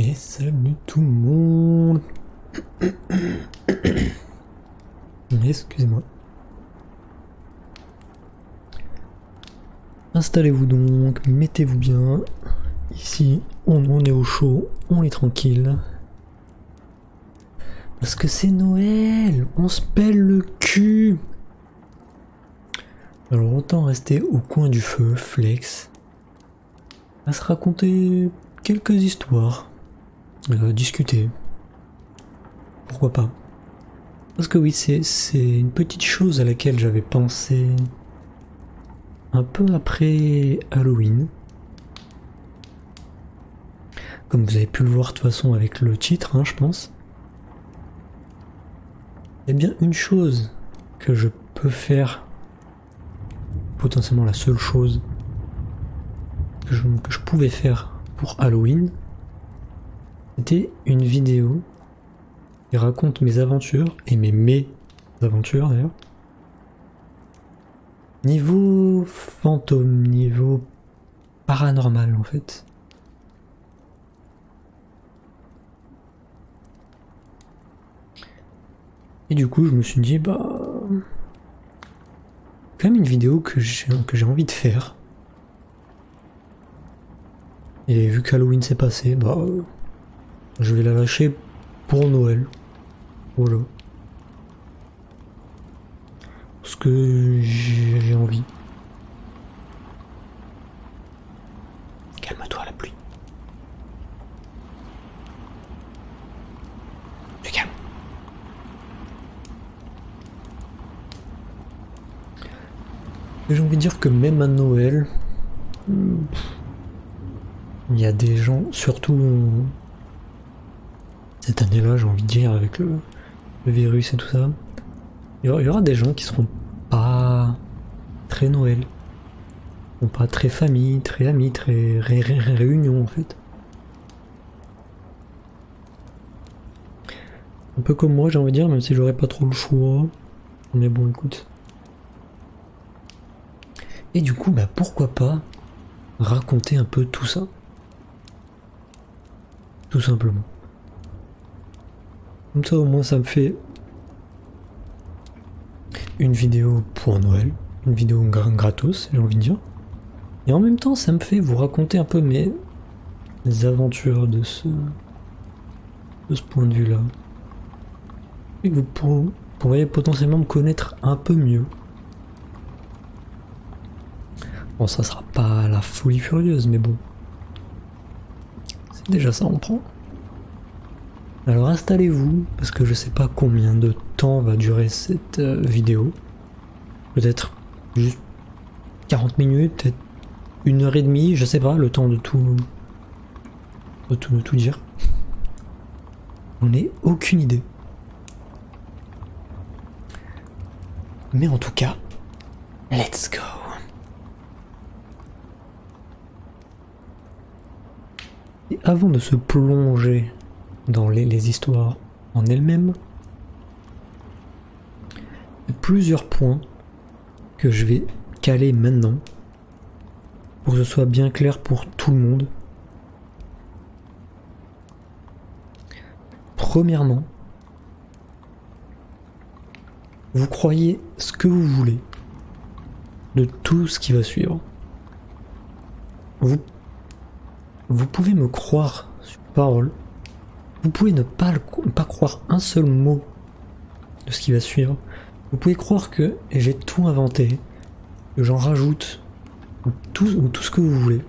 Et salut tout le monde. Excusez-moi. Installez-vous donc, mettez-vous bien. Ici, on est au chaud, on est tranquille. Parce que c'est Noël, on se pèle le cul. Alors autant rester au coin du feu, flex, à se raconter quelques histoires, discuter. Pourquoi pas? Parce que oui, c'est une petite chose à laquelle j'avais pensé un peu après Halloween. Comme vous avez pu le voir de toute façon avec le titre, hein, je pense. Il y a bien une chose que je peux faire, potentiellement la seule chose que je pouvais faire pour Halloween, c'était une vidéo qui raconte mes aventures, et mes aventures d'ailleurs, niveau fantôme, niveau paranormal en fait. Et du coup je me suis dit bah quand même une vidéo que j'ai envie de faire. Et vu qu'Halloween s'est passé, bah je vais la lâcher pour Noël. Voilà. Parce que j'ai envie. Calme-toi la pluie. Tu calme. J'ai envie de dire que même à Noël, il y a des gens, surtout cette année-là, j'ai envie de dire, avec le virus et tout ça, il y aura des gens qui seront pas très Noël, pas très famille, très amis, très réunion en fait. Un peu comme moi, j'ai envie de dire, même si j'aurais pas trop le choix. Mais bon, écoute. Et du coup, bah pourquoi pas raconter un peu tout ça. Tout simplement. Comme ça, au moins, ça me fait une vidéo pour Noël. Une vidéo gratos, j'ai envie de dire. Et en même temps, ça me fait vous raconter un peu mes aventures de ce point de vue-là. Et que vous pourriez potentiellement me connaître un peu mieux. Bon, ça sera pas la folie furieuse, mais bon. C'est déjà ça, on prend. Alors installez-vous, parce que je sais pas combien de temps va durer cette vidéo. Peut-être juste 40 minutes, peut-être 1h30, je sais pas, le temps de tout dire. On n'ai aucune idée. Mais en tout cas, let's go. Et avant de se plonger dans les histoires en elles-mêmes, il y a plusieurs points que je vais caler maintenant pour que ce soit bien clair pour tout le monde. Premièrement, vous croyez ce que vous voulez de tout ce qui va suivre. Vous pouvez me croire sur parole. Vous pouvez ne pas croire un seul mot de ce qui va suivre. Vous pouvez croire que j'ai tout inventé, que j'en rajoute, ou tout ce que vous voulez.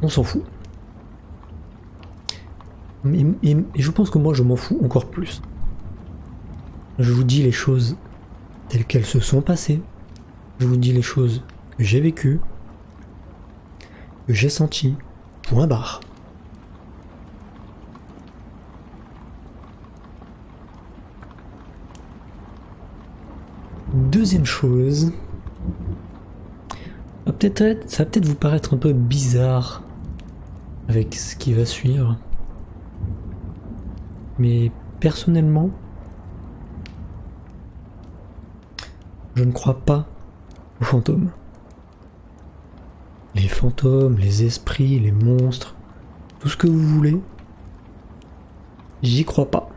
On s'en fout. Et je pense que moi je m'en fous encore plus. Je vous dis les choses telles qu'elles se sont passées. Je vous dis les choses que j'ai vécues, que j'ai senties. Point barre. Deuxième chose, ça va peut-être vous paraître un peu bizarre avec ce qui va suivre, mais personnellement, je ne crois pas aux fantômes. Les fantômes, les esprits, les monstres, tout ce que vous voulez, j'y crois pas.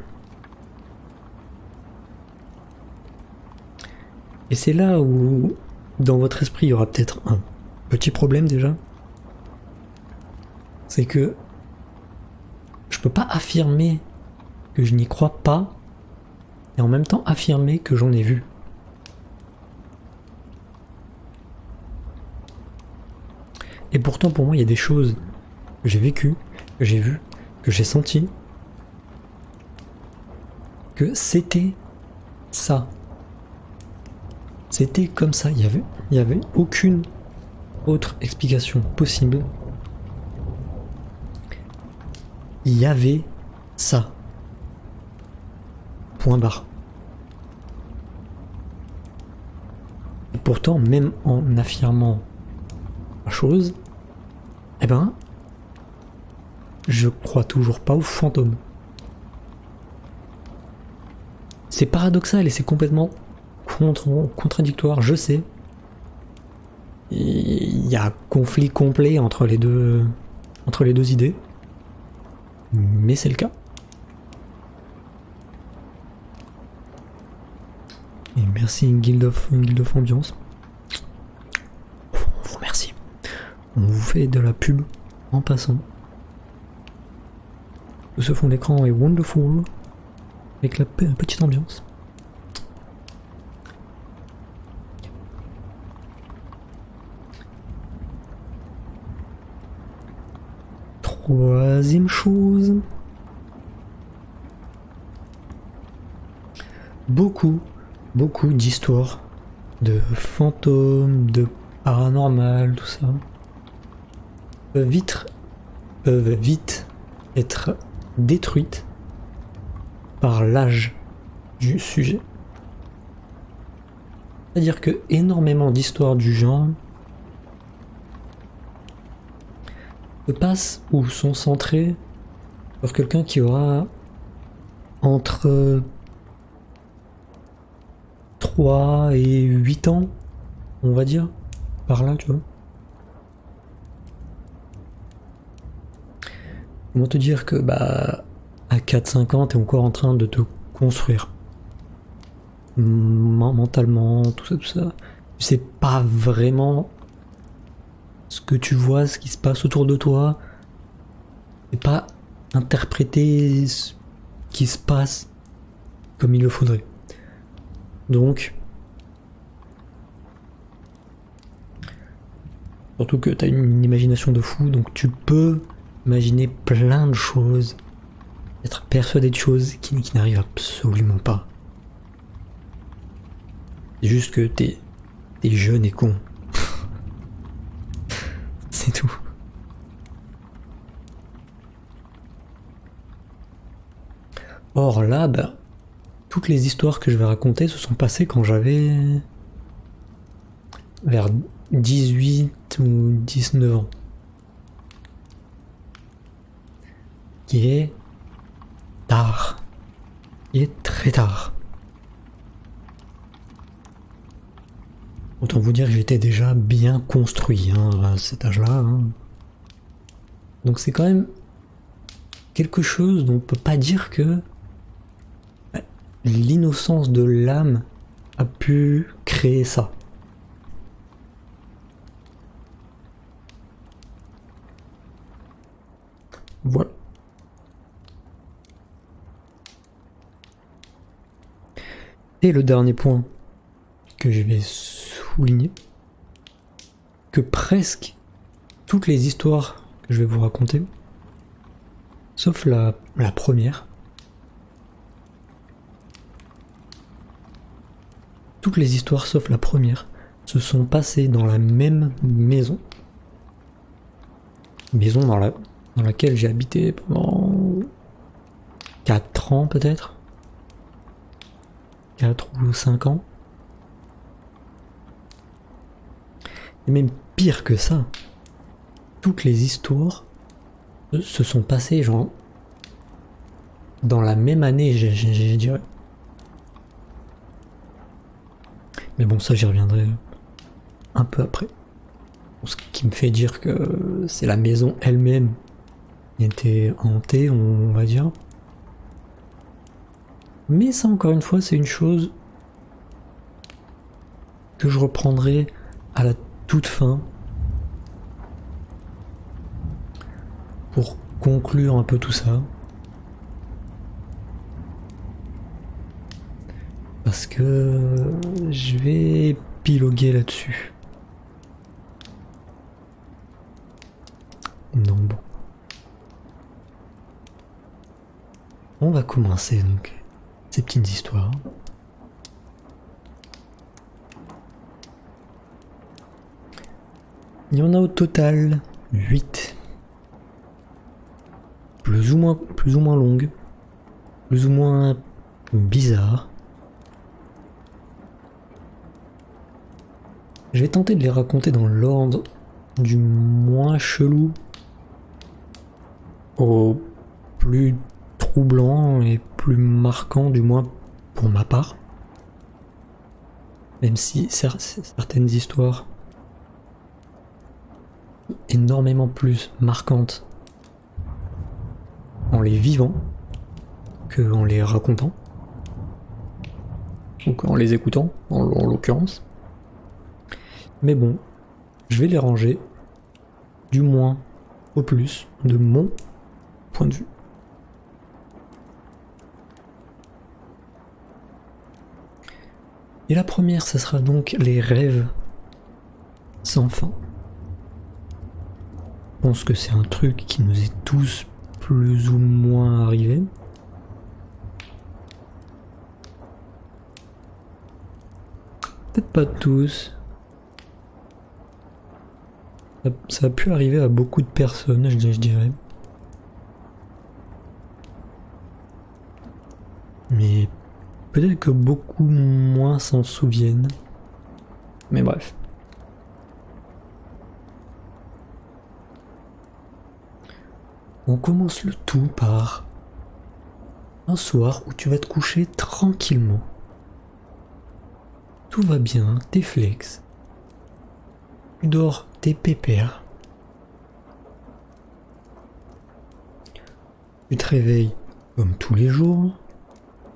Et c'est là où, dans votre esprit, il y aura peut-être un petit problème déjà. C'est que je peux pas affirmer que je n'y crois pas et en même temps affirmer que j'en ai vu. Et pourtant, pour moi, il y a des choses que j'ai vécues, que j'ai vues, que j'ai senties, que c'était ça. C'était comme ça. Il y avait aucune autre explication possible. Il y avait ça. Point barre. Et pourtant, même en affirmant la chose, eh ben, je crois toujours pas aux fantômes. C'est paradoxal et c'est complètement contradictoire, je sais. Il y a conflit complet entre les deux idées, mais c'est le cas. Et merci Guild of Ambiance. On vous remercie. On vous fait de la pub en passant. Ce fond d'écran est wonderful avec la petite ambiance. Troisième chose, beaucoup d'histoires de fantômes, de paranormal, tout ça, peuvent vite être détruites par l'âge du sujet. C'est-à-dire que énormément d'histoires du genre se passent ou sont centrées sur quelqu'un qui aura entre 3 et 8 ans, on va dire, par là, tu vois. Comment te dire que bah à 4-5 ans, t'es encore en train de te construire mentalement, tout ça. Tu sais pas vraiment ce que tu vois, ce qui se passe autour de toi. C'est pas interpréter ce qui se passe comme il le faudrait. Donc, surtout que t'as une imagination de fou, donc tu peux imaginer plein de choses, être persuadé de choses qui n'arrivent absolument pas. C'est juste que t'es jeune et con. C'est tout. Or là, bah, toutes les histoires que je vais raconter se sont passées quand j'avais vers 18 ou 19 ans. Qui est tard. Qui est très tard. Autant vous dire que j'étais déjà bien construit à cet âge-là. Donc c'est quand même quelque chose dont on peut pas dire que l'innocence de l'âme a pu créer ça. Voilà. Et le dernier point que je vais souligner, que presque toutes les histoires que je vais vous raconter, sauf la première, toutes les histoires sauf la première se sont passées dans la même maison. Maison dans laquelle j'ai habité pendant 4 ans peut-être. 4 ou 5 ans. Et même pire que ça, toutes les histoires se sont passées genre dans la même année, je dirais. Mais bon, ça j'y reviendrai un peu après. Ce qui me fait dire que c'est la maison elle-même qui était hantée, on va dire. Mais ça, encore une fois, c'est une chose que je reprendrai à la toute fin pour conclure un peu tout ça. Parce que je vais épiloguer là-dessus. Donc bon. On va commencer donc ces petites histoires. Il y en a au total 8. Plus ou moins longues, plus ou moins bizarres. Je vais tenter de les raconter dans l'ordre du moins chelou au plus troublant et plus marquant, du moins pour ma part. Même si certaines histoires sont énormément plus marquantes en les vivant que en les racontant, ou en les écoutant en l'occurrence. Mais bon, je vais les ranger du moins au plus de mon point de vue. Et la première, ça sera donc les rêves sans fin. Je pense que c'est un truc qui nous est tous plus ou moins arrivé. Peut-être pas tous. Ça a pu arriver à beaucoup de personnes, je dirais. Mais peut-être que beaucoup moins s'en souviennent. Mais bref. On commence le tout par un soir où tu vas te coucher tranquillement. Tout va bien, t'es flex. Tu dors, t'es pépère. Tu te réveilles comme tous les jours.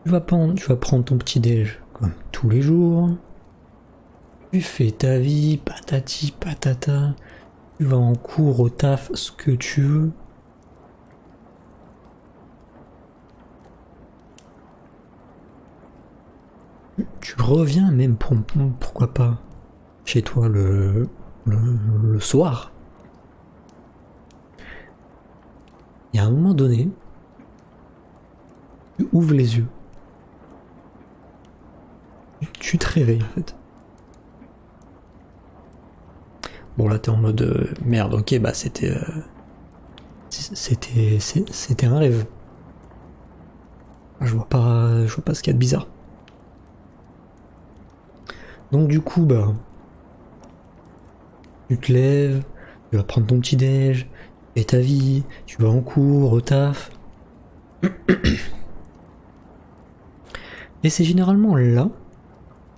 Tu vas prendre ton petit déj comme tous les jours. Tu fais ta vie, patati patata. Tu vas en cours, au taf, ce que tu veux. Tu reviens même pourquoi pas chez toi le soir. Et à un moment donné, tu ouvres les yeux. Tu te réveilles en fait. Bon là t'es en mode merde, ok bah c'était un rêve. Je vois pas ce qu'il y a de bizarre. Donc du coup bah tu te lèves, tu vas prendre ton petit déj, et ta vie, tu vas en cours, au taf. Et c'est généralement là,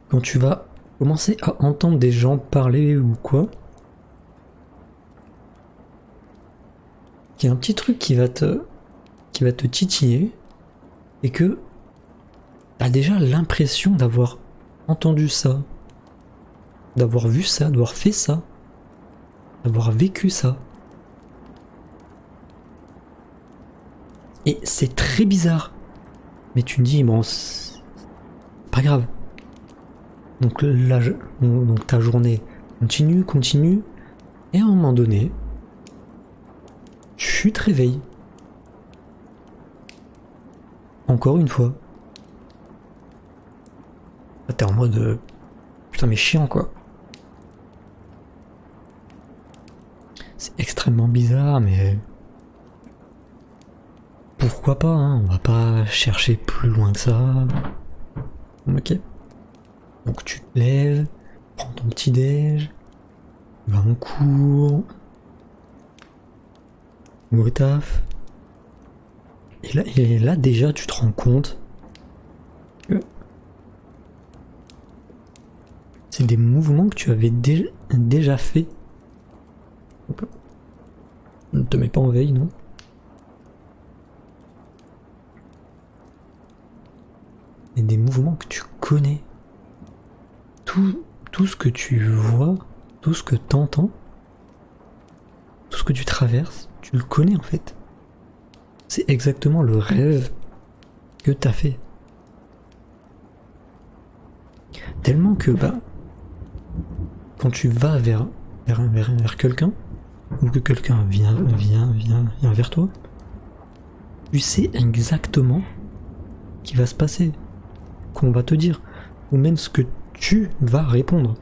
quand tu vas commencer à entendre des gens parler ou quoi, qu'il y a un petit truc qui va te titiller, et que t'as déjà l'impression d'avoir entendu ça, d'avoir vu ça, d'avoir fait ça, d'avoir vécu ça. Et c'est très bizarre. Mais tu te dis, bon, c'est pas grave. Donc là, donc ta journée continue, et à un moment donné, tu te réveilles. Encore une fois. Là, t'es en mode, putain mais chiant quoi. C'est extrêmement bizarre, mais pourquoi pas, hein, on va pas chercher plus loin que ça. Ok. Donc tu te lèves, prends ton petit déj, tu vas en cours, ou au taf. Et là déjà tu te rends compte que c'est des mouvements que tu avais déjà fait ne te met pas en veille, non? Et des mouvements que tu connais. Tout ce que tu vois, tout ce que t'entends, tout ce que tu traverses, tu le connais en fait. C'est exactement le rêve que t'as fait. Tellement que quand tu vas vers quelqu'un, ou que quelqu'un vient vers toi, tu sais exactement ce qui va se passer, qu'on va te dire, ou même ce que tu vas répondre.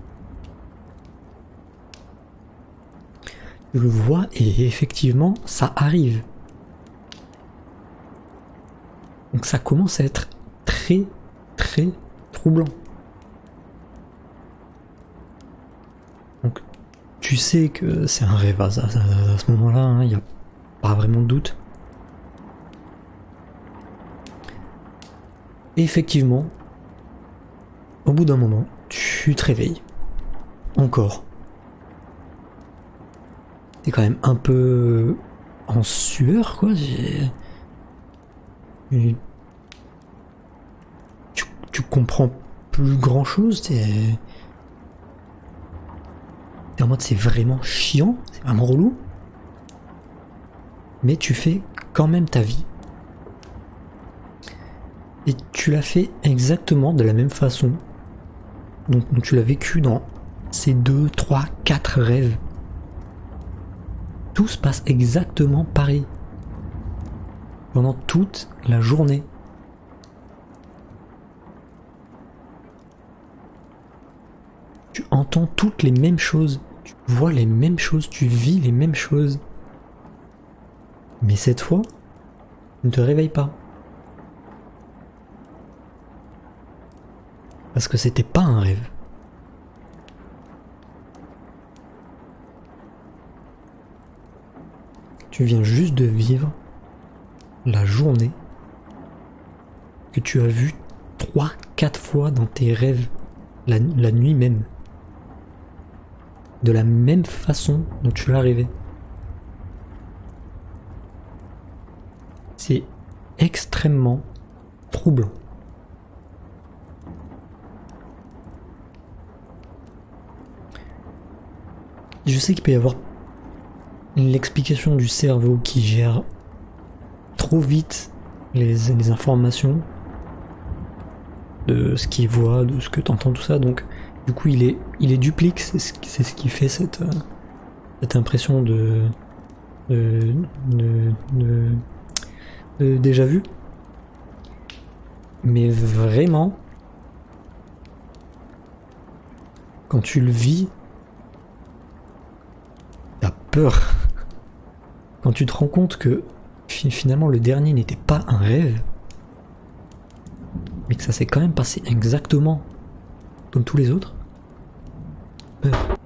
Tu le vois et effectivement, ça arrive. Donc ça commence à être très, très troublant. Donc tu sais que c'est un rêve à ce moment-là, il n'y a pas vraiment de doute. Et effectivement, au bout d'un moment, tu te réveilles. Encore. T'es quand même un peu en sueur, quoi. Tu comprends plus grand chose. T'es en mode c'est vraiment chiant, c'est vraiment relou. Mais tu fais quand même ta vie. Et tu l'as fait exactement de la même façon dont tu l'as vécu dans ces 2, 3, 4 rêves. Tout se passe exactement pareil. Pendant toute la journée. Tu entends toutes les mêmes choses. Tu vois les mêmes choses. Tu vis les mêmes choses. Mais cette fois, tu ne te réveilles pas. Parce que c'était pas un rêve. Tu viens juste de vivre la journée que tu as vue 3-4 fois dans tes rêves, la nuit même. De la même façon dont tu l'as rêvé. C'est extrêmement troublant. Je sais qu'il peut y avoir l'explication du cerveau qui gère trop vite les informations de ce qu'il voit, de ce que tu entends, tout ça. Donc du coup il est duplique, c'est ce qui fait cette impression de déjà vu. Mais vraiment, quand tu le vis, t'as peur. Quand tu te rends compte que finalement le dernier n'était pas un rêve, mais que ça s'est quand même passé exactement comme tous les autres, peur.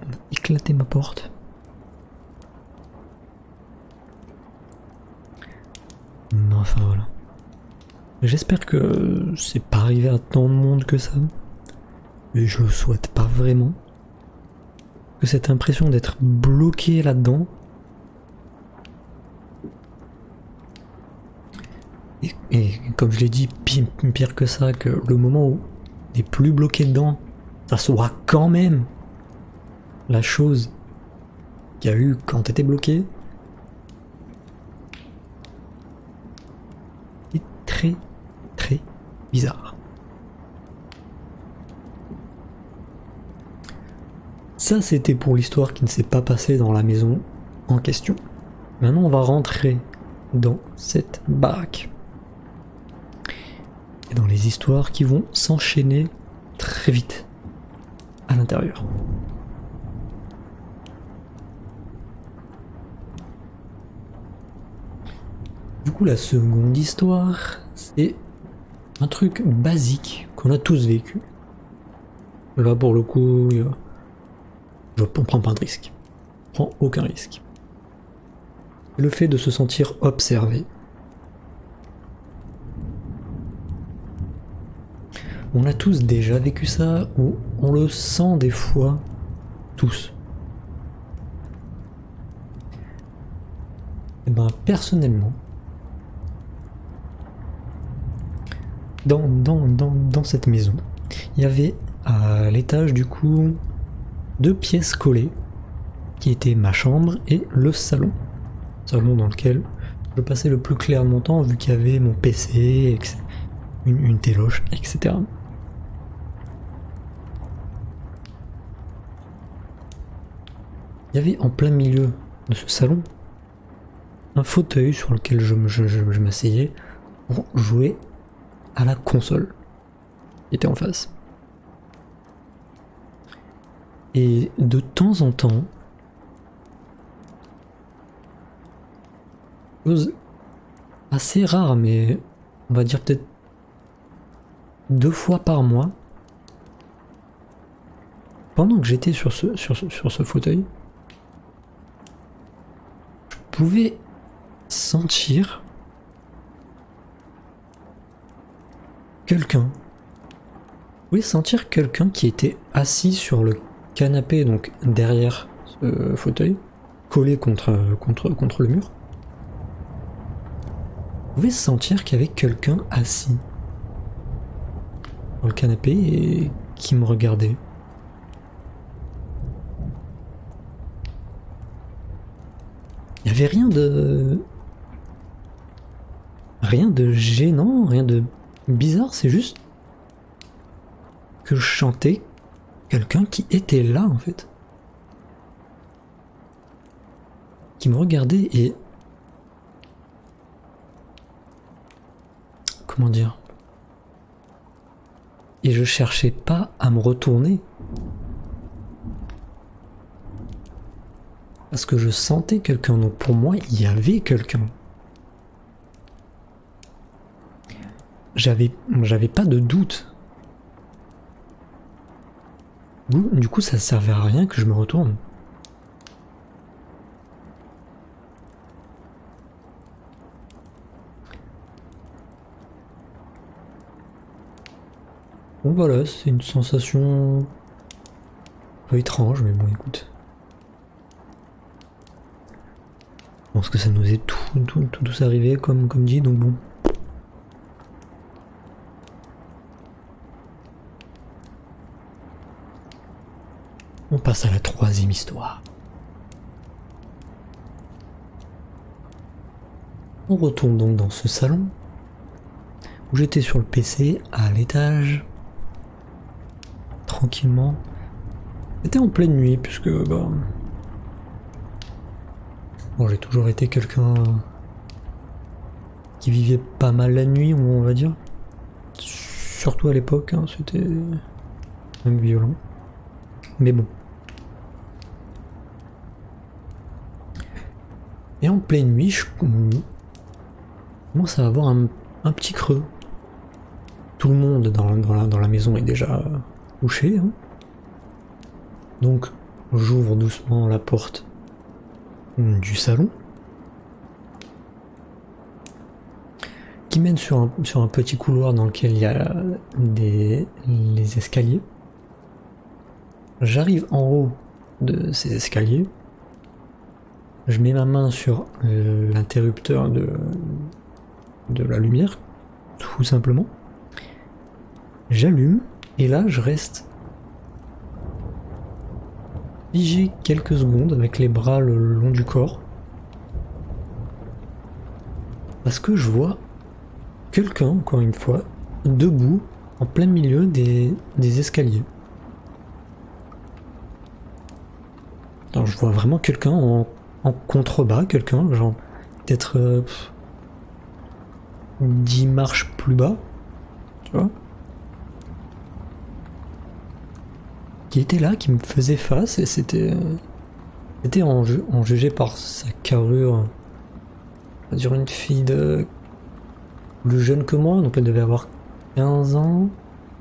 On va éclater ma porte. Mais enfin voilà. J'espère que c'est pas arrivé à tant de monde que ça. Et je le souhaite pas vraiment. Que cette impression d'être bloqué là-dedans. Et comme je l'ai dit, pire que ça, que le moment où t'es plus bloqué dedans, ça soit quand même la chose qu'il y a eu quand t'étais bloqué. C'est très très bizarre. Ça c'était pour l'histoire qui ne s'est pas passée dans la maison en question. Maintenant on va rentrer dans cette baraque. Et dans les histoires qui vont s'enchaîner très vite à l'intérieur. Du coup la seconde histoire, c'est un truc basique qu'on a tous vécu. Là pour le coup, on prend pas de risque. On prend aucun risque. Le fait de se sentir observé. On a tous déjà vécu ça, ou on le sent des fois, tous. Et ben personnellement, dans cette maison, il y avait à l'étage du coup 2 pièces collées, qui étaient ma chambre et le salon. Salon dans lequel je passais le plus clair de mon temps vu qu'il y avait mon PC, une téloche, etc. Il y avait en plein milieu de ce salon un fauteuil sur lequel je m'asseyais pour jouer à la console qui était en face. Et de temps en temps, chose assez rare, mais on va dire peut-être 2 fois par mois, pendant que j'étais sur ce fauteuil, je pouvais sentir quelqu'un. Je pouvais sentir quelqu'un qui était assis sur le canapé, donc derrière ce fauteuil, collé contre le mur. Je pouvais sentir qu'il y avait quelqu'un assis sur le canapé et qui me regardait. Il n'y avait rien de gênant, rien de bizarre, c'est juste que je chantais quelqu'un qui était là en fait. Qui me regardait et... Comment dire? Et je cherchais pas à me retourner. Parce que je sentais quelqu'un, donc pour moi il y avait quelqu'un. J'avais pas de doute. Du coup ça servait à rien que je me retourne. Bon voilà, c'est une sensation un peu étrange, mais bon écoute. Je pense que ça nous est tous arrivé comme dit, donc bon. On passe à la 3e histoire. On retourne donc dans ce salon où j'étais sur le PC à l'étage, tranquillement. C'était en pleine nuit puisque bah, bon, j'ai toujours été quelqu'un qui vivait pas mal la nuit, on va dire. Surtout à l'époque, hein, c'était même violent. Mais bon. Et en pleine nuit, je commence à avoir un petit creux. Tout le monde dans la maison est déjà couché. Hein. Donc j'ouvre doucement la porte du salon qui mène sur un petit couloir dans lequel il y a les escaliers. J'arrive en haut de ces escaliers, je mets ma main sur l'interrupteur de la lumière, tout simplement. J'allume et là je reste figé quelques secondes avec les bras le long du corps parce que je vois quelqu'un, encore une fois, debout en plein milieu des escaliers. Alors, je vois vraiment quelqu'un en contrebas, quelqu'un genre peut-être 10 marches plus bas, tu vois, qui était là, qui me faisait face, et c'était en jugé par sa carrure, on va dire une fille plus jeune que moi, donc elle devait avoir 15 ans,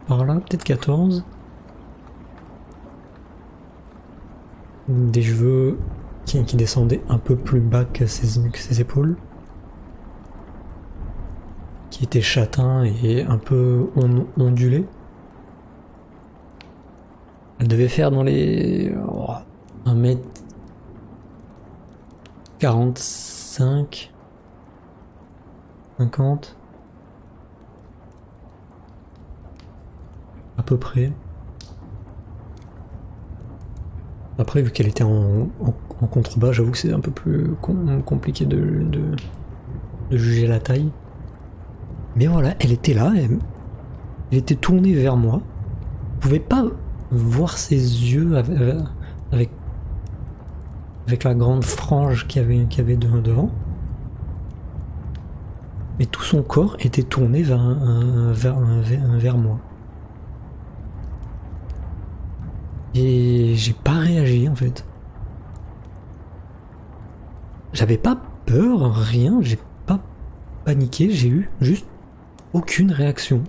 par là, peut-être 14. Des cheveux qui descendaient un peu plus bas que ses épaules, qui étaient châtains et un peu ondulés. Elle devait faire dans les 1m45, 50 à peu près. Après, vu qu'elle était en contrebas, j'avoue que c'est un peu plus compliqué de juger la taille. Mais voilà, elle était là, elle était tournée vers moi. Je pouvais pas voir ses yeux avec la grande frange qu'il y avait devant. Mais tout son corps était tourné vers moi. Et j'ai pas réagi en fait. J'avais pas peur, rien, j'ai pas paniqué, j'ai eu juste aucune réaction.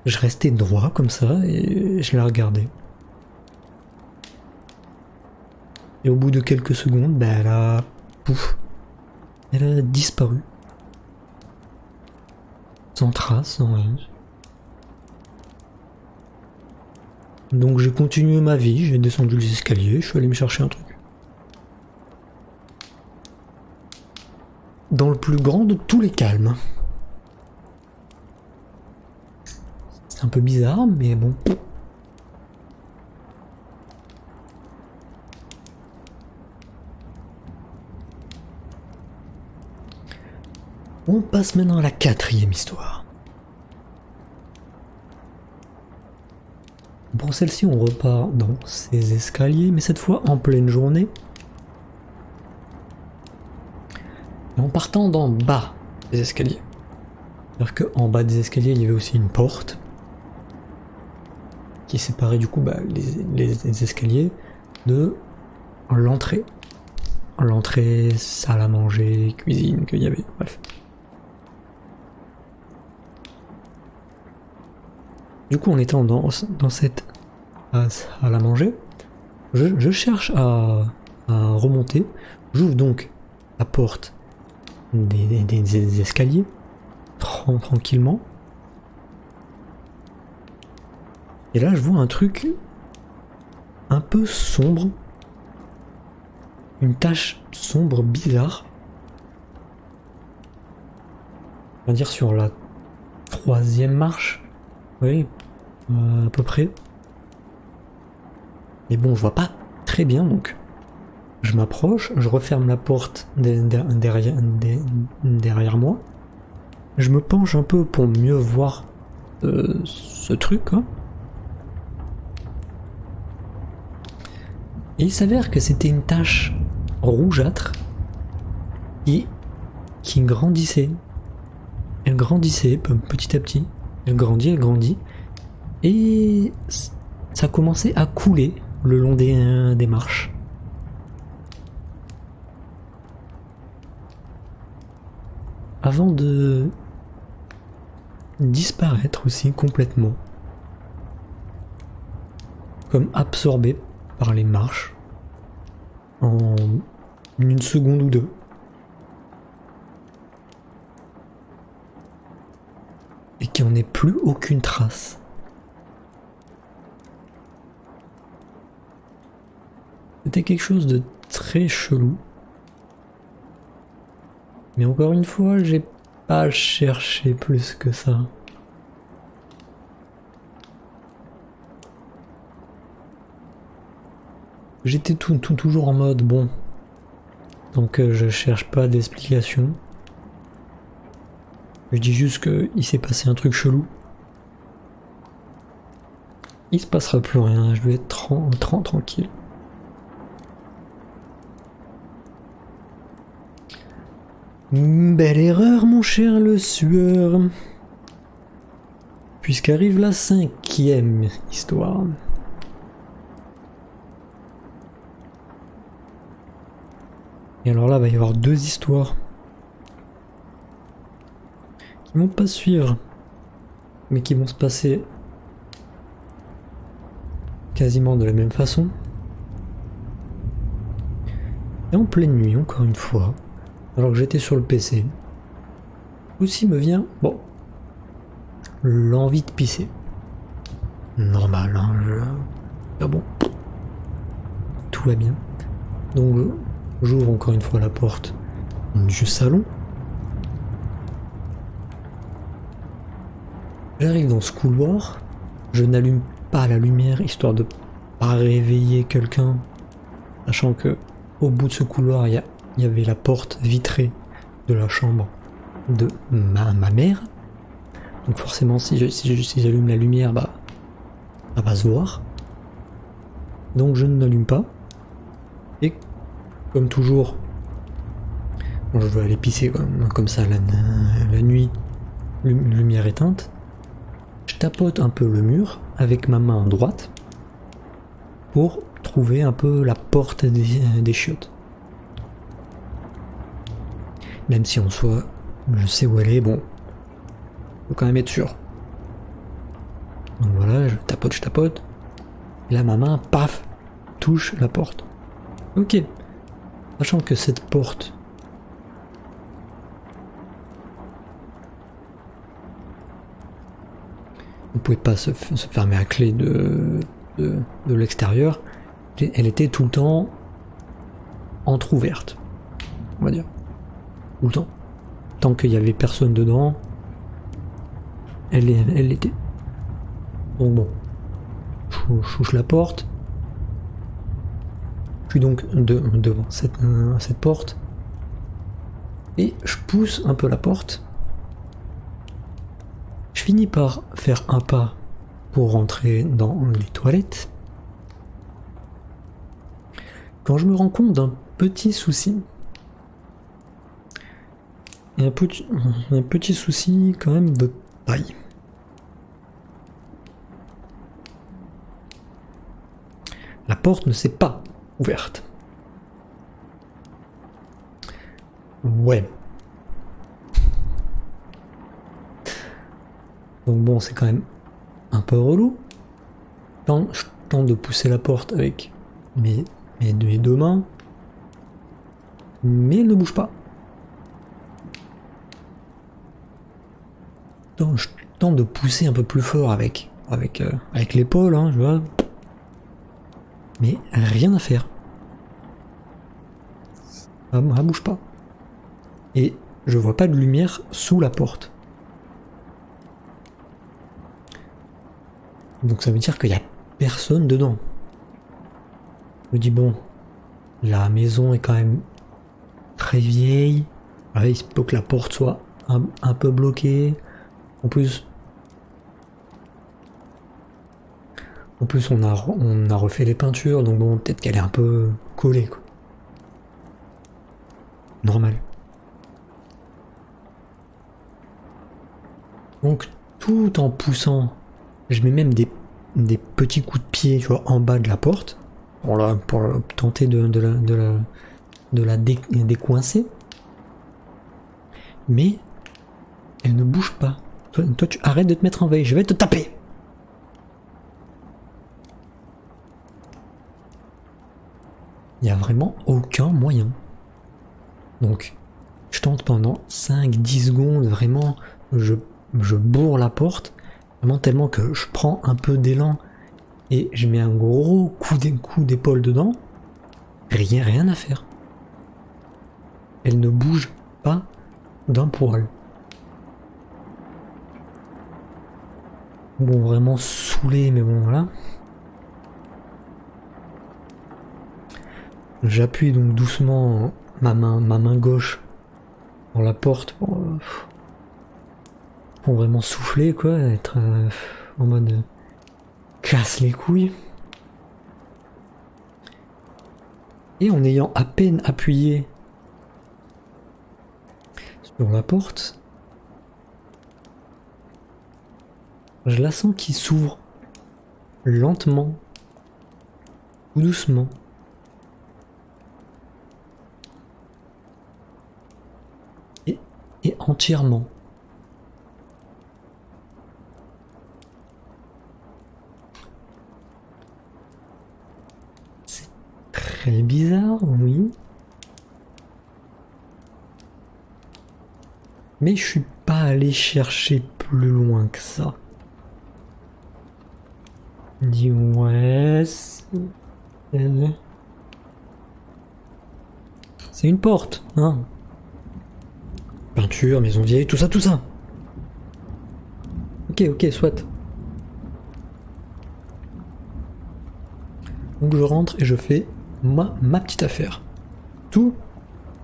Je restais droit comme ça et je la regardais. Et au bout de quelques secondes, elle a disparu. Sans trace, sans rien. Donc j'ai continué ma vie, j'ai descendu les escaliers, je suis allé me chercher un truc. Dans le plus grand de tous les calmes. C'est un peu bizarre, mais bon. On passe maintenant à la 4e histoire. Pour celle-ci, on repart dans ces escaliers, mais cette fois en pleine journée. Et en partant d'en bas des escaliers. C'est-à-dire qu'en bas des escaliers, il y avait aussi une porte qui séparait du coup les escaliers de l'entrée. L'entrée, salle à manger, cuisine qu'il y avait, bref. Du coup, en étant dans cette salle à manger, je cherche à remonter. J'ouvre donc la porte des escaliers, tranquillement. Et là, je vois un truc un peu sombre. Une tache sombre, bizarre. On va dire sur la 3e marche. Oui, à peu près. Mais bon, je vois pas très bien, donc je m'approche, je referme la porte derrière moi. Je me penche un peu pour mieux voir ce truc, hein. Et il s'avère que c'était une tache rougeâtre qui grandissait. Elle grandissait petit à petit. Elle grandit. Et ça commençait à couler le long des marches. Avant de disparaître aussi complètement. Comme absorbé par les marches. En une seconde ou deux. Et qu'il n'y en ait plus aucune trace. C'était quelque chose de très chelou. Mais encore une fois, j'ai pas cherché plus que ça. J'étais toujours en mode bon. Donc je cherche pas d'explication. Je dis juste qu'il s'est passé un truc chelou. Il se passera plus rien, je vais être tranquille. Belle erreur, mon cher le sueur. Puisqu'arrive la 5e histoire. Et alors là, il va y avoir 2 histoires qui vont pas suivre, mais qui vont se passer quasiment de la même façon. Et en pleine nuit, encore une fois, alors que j'étais sur le PC, aussi me vient, l'envie de pisser. normal, hein, ah bon, tout va bien. Donc j'ouvre encore une fois la porte du salon. J'arrive dans ce couloir, je n'allume pas la lumière histoire de pas réveiller quelqu'un, sachant que au bout de ce couloir il y avait la porte vitrée de la chambre de ma mère. Donc forcément si j'allume la lumière, bah ça va se voir. Donc je ne l'allume pas. Et comme toujours, bon, je veux aller pisser comme ça la nuit, lumière éteinte. Je tapote un peu le mur avec ma main droite pour trouver un peu la porte des chiottes. Même si en soi, je sais où elle est, bon, faut quand même être sûr. Donc voilà, je tapote. Et là ma main, paf, touche la porte. Ok. Sachant que cette porte ne pouvait pas se fermer à clé de l'extérieur, elle était tout le temps entrouverte, on va dire. Tout le temps. Tant qu'il n'y avait personne dedans, elle l'était. Donc bon, je touche la porte. Je suis donc devant cette porte. Et je pousse un peu la porte. Je finis par faire un pas pour rentrer dans les toilettes. Quand je me rends compte d'un petit souci. Et un petit souci quand même de taille. La porte ne s'est pas ouverte. Ouais. Donc bon, c'est quand même un peu relou. Je tente de pousser la porte avec mes deux mains. Mais elle ne bouge pas. Je tente de pousser un peu plus fort avec l'épaule, hein, je vois. Mais rien à faire. Elle bouge pas. Et je vois pas de lumière sous la porte. Donc ça veut dire qu'il y a personne dedans. Je me dis bon, la maison est quand même très vieille. Ouais, il se peut que la porte soit un peu bloquée. En plus, on a refait les peintures, donc bon, peut-être qu'elle est un peu collée, quoi. Normal. Donc, tout en poussant, je mets même des petits coups de pied, tu vois, en bas de la porte, pour tenter de la décoincer. Mais elle ne bouge pas. Toi, tu arrêtes de te mettre en veille, je vais te taper. Il n'y a vraiment aucun moyen. Donc, je tente pendant 5-10 secondes, vraiment, je bourre la porte, vraiment tellement que je prends un peu d'élan et je mets un gros coup d'épaule dedans. Rien à faire. Elle ne bouge pas d'un poil. Bon, vraiment saoulé, mais bon, voilà. J'appuie donc doucement ma main gauche dans la porte pour vraiment souffler, quoi, être en mode casse les couilles. Et en ayant à peine appuyé sur la porte, je la sens qui s'ouvre lentement, tout doucement. Et entièrement. C'est très bizarre, oui. Mais je suis pas allé chercher plus loin que ça. Dis ouais. C'est une porte, hein. Peinture, maison vieille, tout ça, tout ça. Ok, soit. Donc je rentre et je fais ma petite affaire. Tout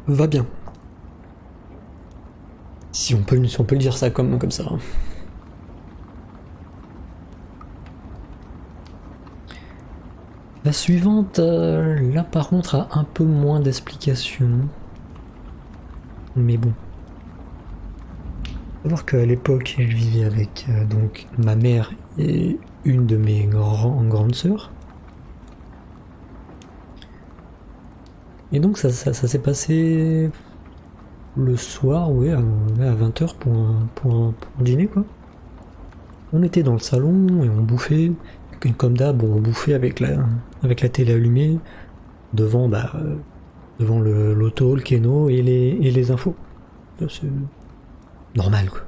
va bien. Si on peut le dire ça comme ça. La suivante, là par contre, a un peu moins d'explications. Mais bon. Faut savoir qu'à l'époque, je vivais avec donc ma mère et une de mes grandes sœurs. Et donc ça s'est passé le soir, ouais, à 20h pour un dîner, quoi. On était dans le salon et on bouffait. Et comme d'hab, on bouffait avec la télé allumée, devant devant l'auto, le kéno et les infos. C'est normal, quoi.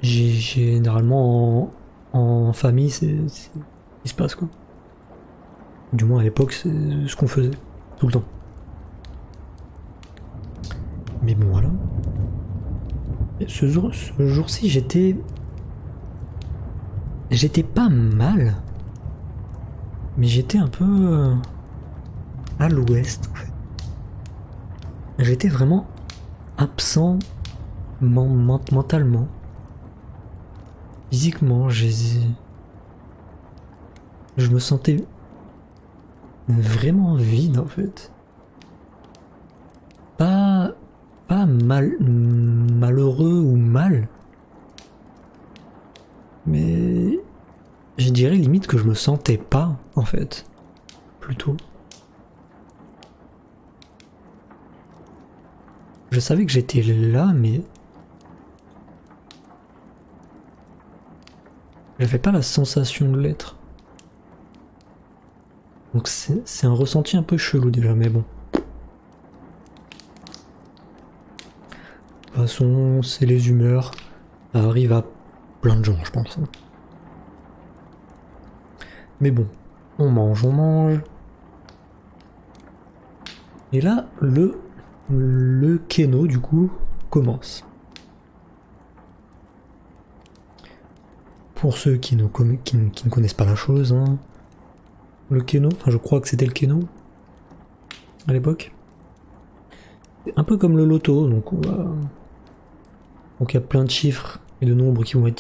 Généralement en famille, il se passe, quoi. Du moins à l'époque, c'est ce qu'on faisait tout le temps. Mais bon, voilà. Ce jour-ci, j'étais pas mal, mais j'étais un peu à l'ouest, en fait. J'étais vraiment absent mentalement, physiquement. Je me sentais vraiment vide, en fait. Pas malheureux ou mal, mais je dirais limite que je me sentais pas, en fait, plutôt. Je savais que j'étais là, mais j'avais pas la sensation de l'être. Donc c'est un ressenti un peu chelou déjà, mais bon. De toute façon, c'est les humeurs. Ça arrive à plein de gens, je pense. Mais bon, on mange. Et là, le kéno, du coup, commence. Pour ceux qui ne connaissent pas la chose, hein, le kéno, enfin je crois que c'était le kéno à l'époque. Un peu comme le loto, donc il y a plein de chiffres et de nombres qui vont être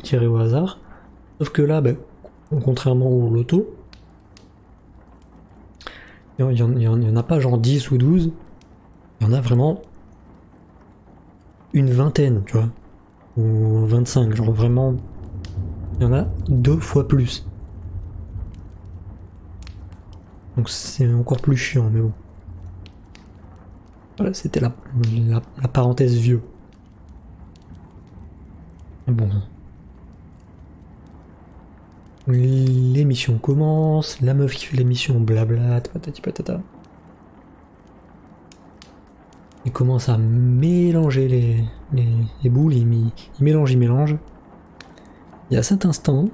tirés au hasard. Sauf que là, contrairement au loto, il y en a pas genre 10 ou 12, il y en a vraiment une vingtaine, tu vois, ou 25, genre vraiment, il y en a 2 fois plus. Donc c'est encore plus chiant, mais bon. Voilà, c'était la parenthèse vieux. Bon. L'émission commence, la meuf qui fait l'émission blablate, patati patata. Il commence à mélanger les boules, il mélange. Et à cet instant,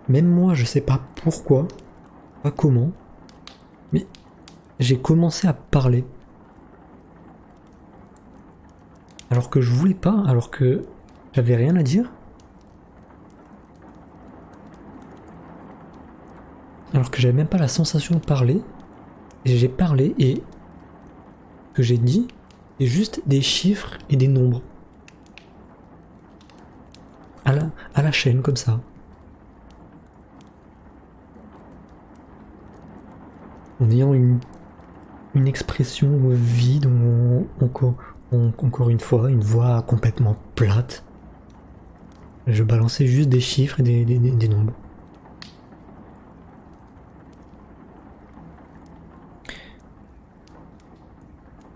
même moi je sais pas pourquoi, pas comment, mais j'ai commencé à parler. Alors que je voulais pas, alors que j'avais rien à dire. Alors que j'avais même pas la sensation de parler. Et j'ai parlé et ce que j'ai dit, c'est juste des chiffres et des nombres. À la chaîne, comme ça. En ayant une expression vide, encore une fois, une voix complètement plate. Je balançais juste des chiffres et des nombres.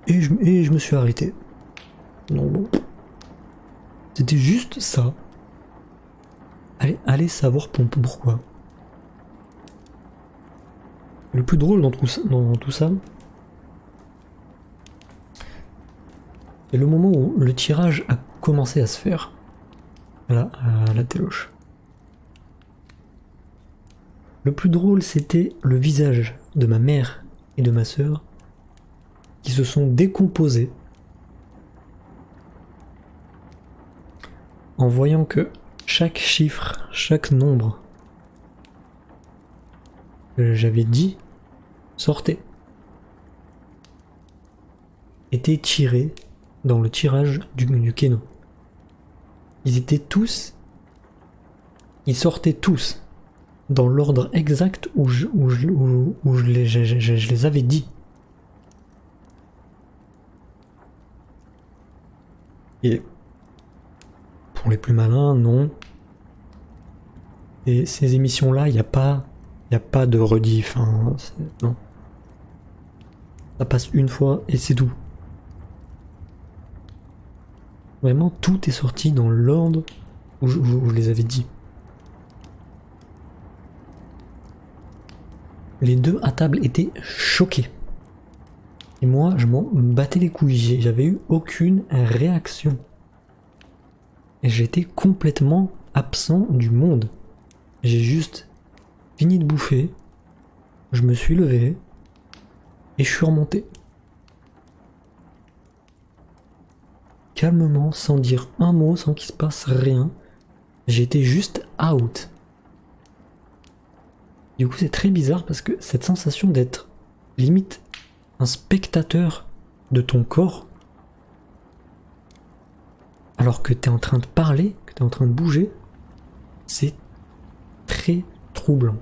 Et je me suis arrêté. Non, bon. C'était juste ça. Allez savoir pourquoi. Le plus drôle dans tout ça, c'est le moment où le tirage a commençait à se faire à la téloche. Le plus drôle, c'était le visage de ma mère et de ma sœur qui se sont décomposés en voyant que chaque chiffre, chaque nombre que j'avais dit sortait, était tiré dans le tirage du Keno. Ils sortaient tous dans l'ordre exact où je les avais dit. Et pour les plus malins, non. Et ces émissions-là, il n'y a pas de rediff. Hein, non. Ça passe une fois et c'est tout. Vraiment, tout est sorti dans l'ordre où je les avais dit. Les deux à table étaient choqués. Et moi, je m'en battais les couilles. J'avais eu aucune réaction. Et j'étais complètement absent du monde. J'ai juste fini de bouffer. Je me suis levé. Et je suis remonté. Calmement, sans dire un mot, sans qu'il se passe rien. J'étais juste out. Du coup, c'est très bizarre parce que cette sensation d'être limite un spectateur de ton corps, alors que t'es en train de parler, que t'es en train de bouger, c'est très troublant.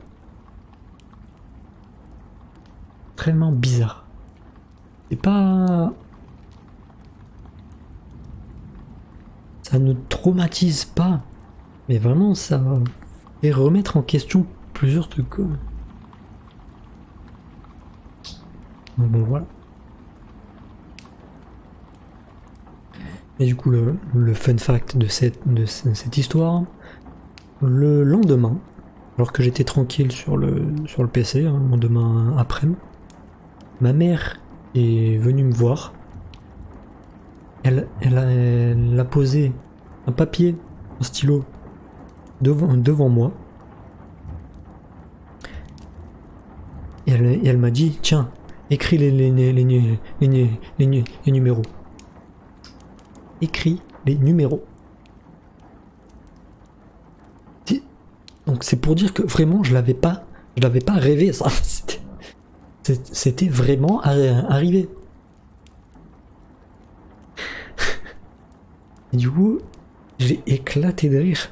Extrêmement bizarre. C'est pas... Ça ne traumatise pas, mais vraiment ça fait remettre en question plusieurs trucs. Donc bon, voilà. Et du coup, le fun fact de cette histoire, le lendemain, alors que j'étais tranquille sur le PC, hein, le lendemain après-midi, ma mère est venue me voir. Elle a posé un papier, un stylo devant moi. Et elle m'a dit, tiens, écris les numéros. Écris les numéros. Donc c'est pour dire que vraiment je l'avais pas rêvé ça. C'était vraiment arrivé. Et du coup, j'ai éclaté de rire.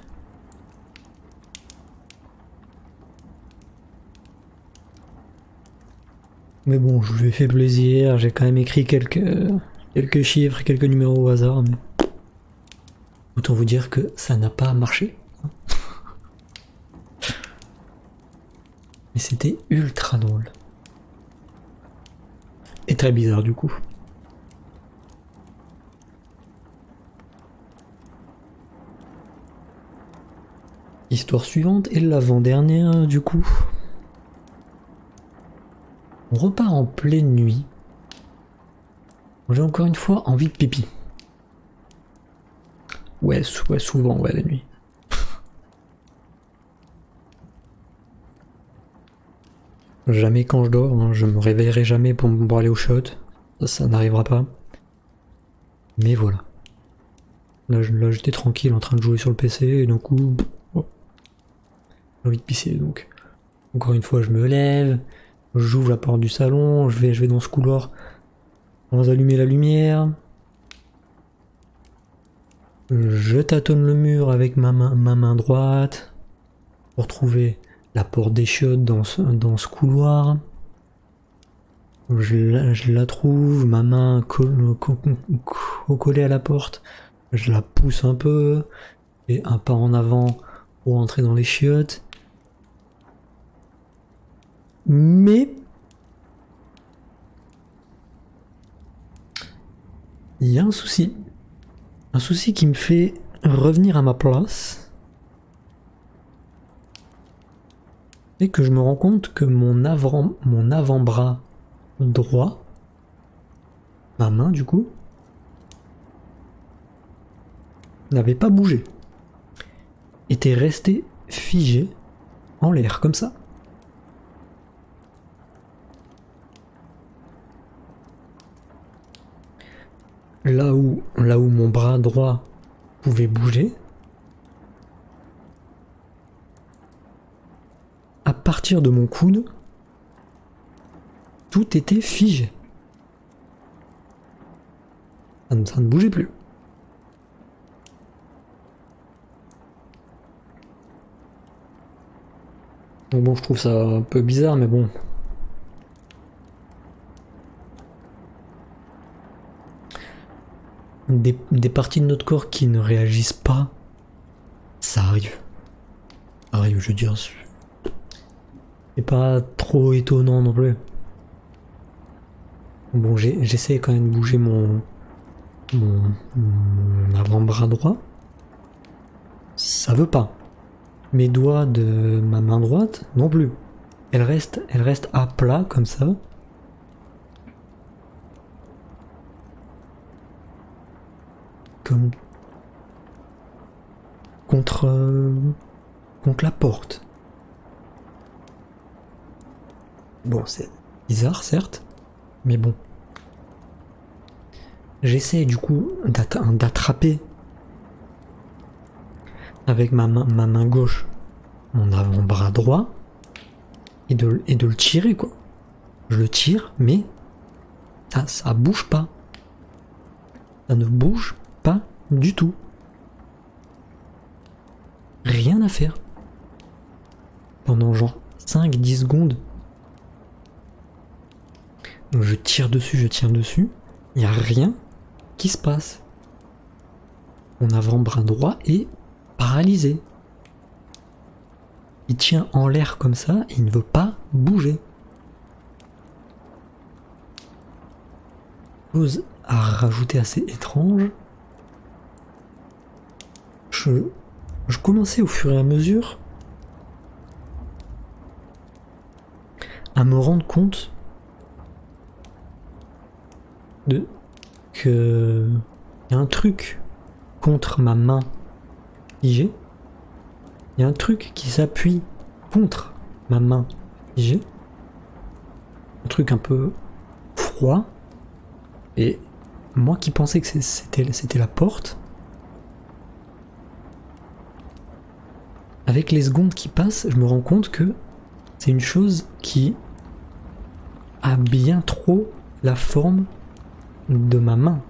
Mais bon, je lui ai fait plaisir, j'ai quand même écrit quelques chiffres, quelques numéros au hasard, mais autant vous dire que ça n'a pas marché. Mais c'était ultra drôle. Et très bizarre du coup. Histoire suivante et l'avant-dernière du coup. On repart en pleine nuit. J'ai encore une fois envie de pipi. Ouais, souvent, ouais, la nuit. Jamais quand je dors, hein, je me réveillerai jamais pour aller au shot. Ça n'arrivera pas. Mais voilà. Là j'étais tranquille en train de jouer sur le PC et d'un coup... Oh, j'ai envie de pisser donc. Encore une fois, je me lève. J'ouvre la porte du salon, je vais dans ce couloir, on va allumer la lumière. Je tâtonne le mur avec ma main droite pour trouver la porte des chiottes dans ce couloir. Je la trouve, ma main collée à la porte, je la pousse un peu, et un pas en avant pour entrer dans les chiottes. Mais il y a un souci qui me fait revenir à ma place et que je me rends compte que mon avant-bras droit, ma main du coup, n'avait pas bougé. Était resté figé en l'air, comme ça. Là où mon bras droit pouvait bouger, à partir de mon coude, tout était figé. Ça ne bougeait plus. Donc bon, je trouve ça un peu bizarre, mais bon. Des parties de notre corps qui ne réagissent pas, ça arrive. Ça arrive, je veux dire. C'est pas trop étonnant non plus. Bon, j'essaie quand même de bouger mon avant-bras droit. Ça veut pas. Mes doigts de ma main droite non plus. Elle reste à plat comme ça. Comme contre la porte. Bon, c'est bizarre certes, mais bon. J'essaie du coup d'attraper avec ma main gauche mon avant-bras droit et de le tirer quoi. Je le tire, mais ça bouge pas. Ça ne bouge pas du tout. Rien à faire. Pendant genre 5-10 secondes. Donc je tire dessus, il n'y a rien qui se passe. Mon avant-bras droit est paralysé. Il tient en l'air comme ça et il ne veut pas bouger. Chose à rajouter assez étrange. Je commençais au fur et à mesure à me rendre compte que y a un truc contre ma main figée. Il y a un truc qui s'appuie contre ma main figée. Un truc un peu froid. Et moi qui pensais que c'était la porte, avec les secondes qui passent, je me rends compte que c'est une chose qui a bien trop la forme de ma main.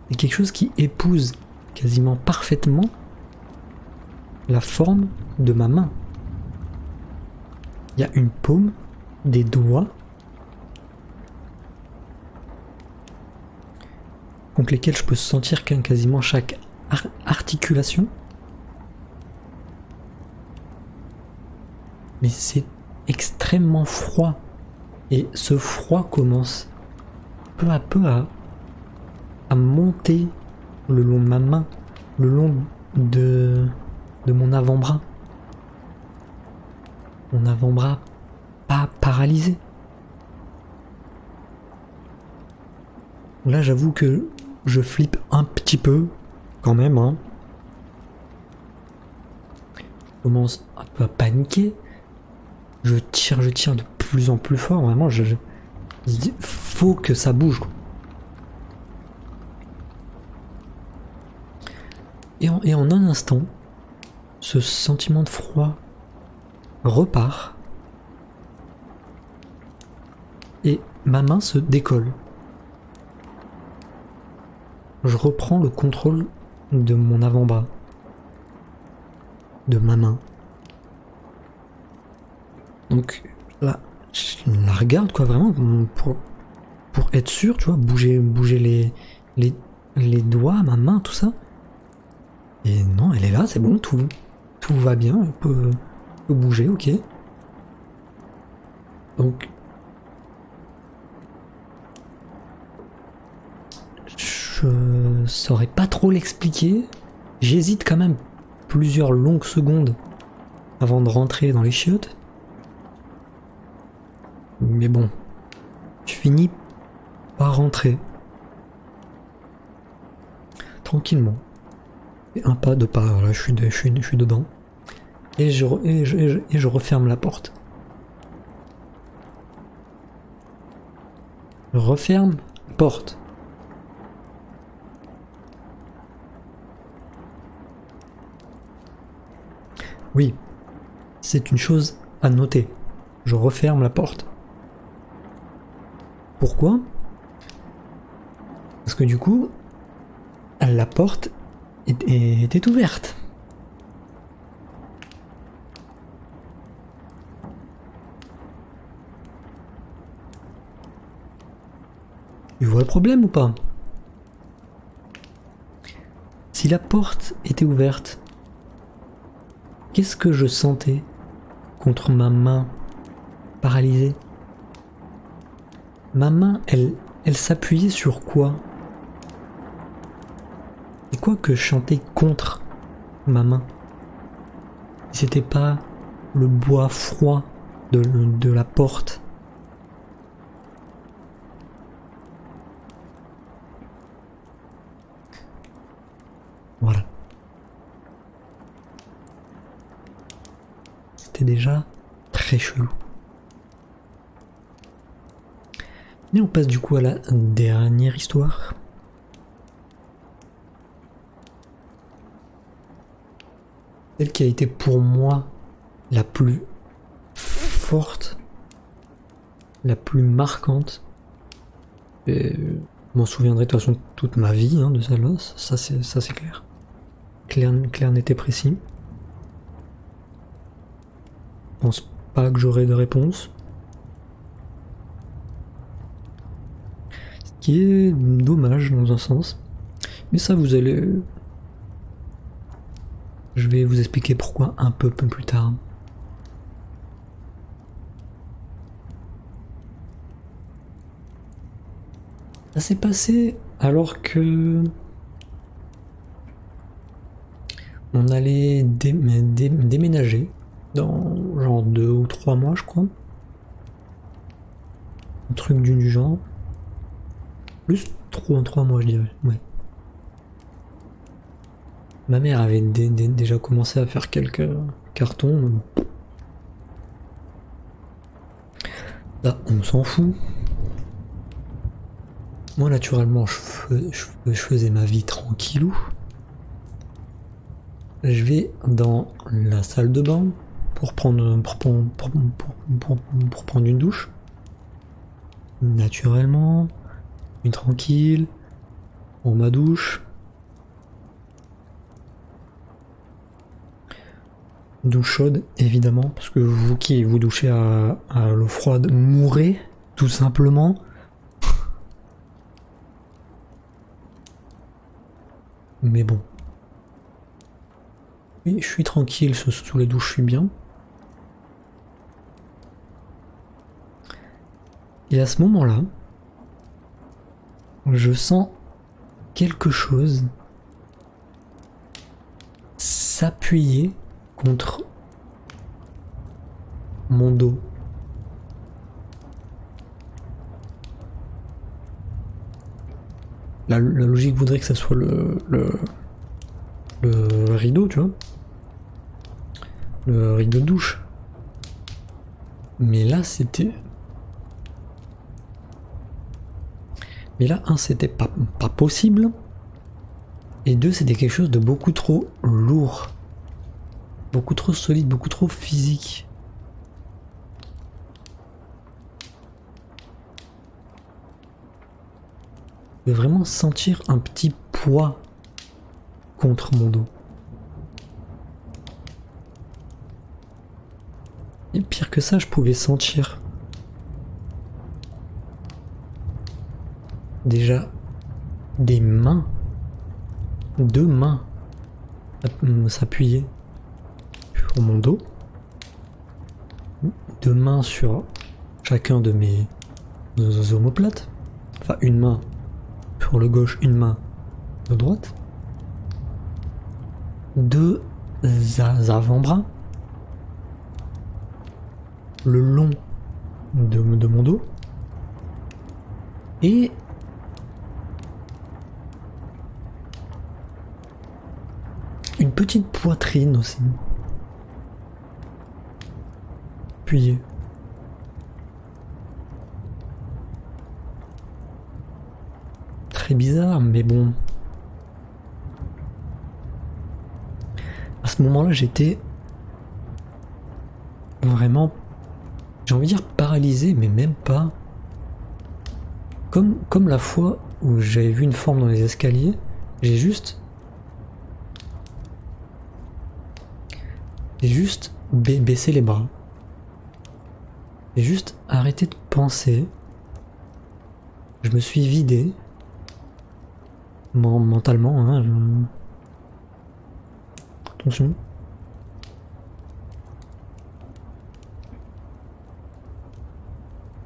C'est quelque chose qui épouse quasiment parfaitement la forme de ma main. Il y a une paume, des doigts contre lesquels je peux sentir quasiment chaque articulation. Mais c'est extrêmement froid. Et ce froid commence peu à peu à monter le long de ma main, le long de mon avant-bras. Mon avant-bras pas paralysé. Là, j'avoue que je flippe un petit peu, quand même. Hein. Je commence un peu à paniquer. Je tire de plus en plus fort. Vraiment, je dis, faut que ça bouge. Quoi. Et en un instant, ce sentiment de froid repart. Et ma main se décolle. Je reprends le contrôle de mon avant-bras. De ma main. Donc là, je la regarde quoi vraiment pour être sûr, tu vois, bouger les doigts, ma main, tout ça. Et non, elle est là, c'est bon, tout va bien, elle peut bouger, ok. Donc je saurais pas trop l'expliquer. J'hésite quand même plusieurs longues secondes avant de rentrer dans les chiottes. Mais bon, je finis par rentrer. tranquillement. Et un pas, deux pas, voilà, je suis dedans. Et je referme la porte. Je referme la porte. Oui, c'est une chose à noter. Je referme la porte. Pourquoi? Parce que du coup, la porte était ouverte. Tu vois le problème ou pas? Si la porte était ouverte, qu'est-ce que je sentais contre ma main paralysée? Ma main, elle s'appuyait sur quoi? C'est quoi que je chantais contre ma main? Si c'était pas le bois froid de la porte. Voilà. C'était déjà très chelou. Et on passe du coup à la dernière histoire. Celle qui a été pour moi la plus forte, la plus marquante. Et je m'en souviendrai de toute façon toute ma vie de celle-là, ça c'est clair. Clair, net et précis. Je pense pas que j'aurai de réponse. Ce qui est dommage dans un sens. Mais ça vous allez... Je vais vous expliquer pourquoi un peu plus tard. Ça s'est passé alors que... On allait déménager dans genre 2 ou 3 mois je crois. Un truc du genre. Plus 3 mois je dirais, ouais. Ma mère avait déjà commencé à faire quelques cartons. Là, on s'en fout. Moi, naturellement, je faisais ma vie tranquillou. Je vais dans la salle de bain pour prendre une douche. Naturellement, une tranquille, on ma douche. Douche chaude, évidemment, parce que vous qui vous douchez à l'eau froide, mourrez, tout simplement. Mais bon. Oui, je suis tranquille sous les douches, je suis bien. Et à ce moment-là, je sens quelque chose s'appuyer contre mon dos. La logique voudrait que ça soit le rideau, tu vois. Le rideau de douche. Mais là, c'était... Mais là, un, c'était pas possible. Et deux, c'était quelque chose de beaucoup trop lourd. Beaucoup trop solide, beaucoup trop physique. Je peux vraiment sentir un petit poids contre mon dos. Et pire que ça, je pouvais sentir déjà des mains, 2 mains s'appuyer sur mon dos, 2 mains sur chacun de mes omoplates, enfin une main sur le gauche, une main de droite, 2 avant-bras le long de mon dos et petite poitrine aussi. Puis très bizarre, mais bon. À ce moment-là, j'étais vraiment, j'ai envie de dire paralysé, mais même pas. Comme la fois où j'avais vu une forme dans les escaliers, j'ai juste baissé les bras. J'ai juste arrêté de penser. Je me suis vidé. Mentalement, hein. Attention.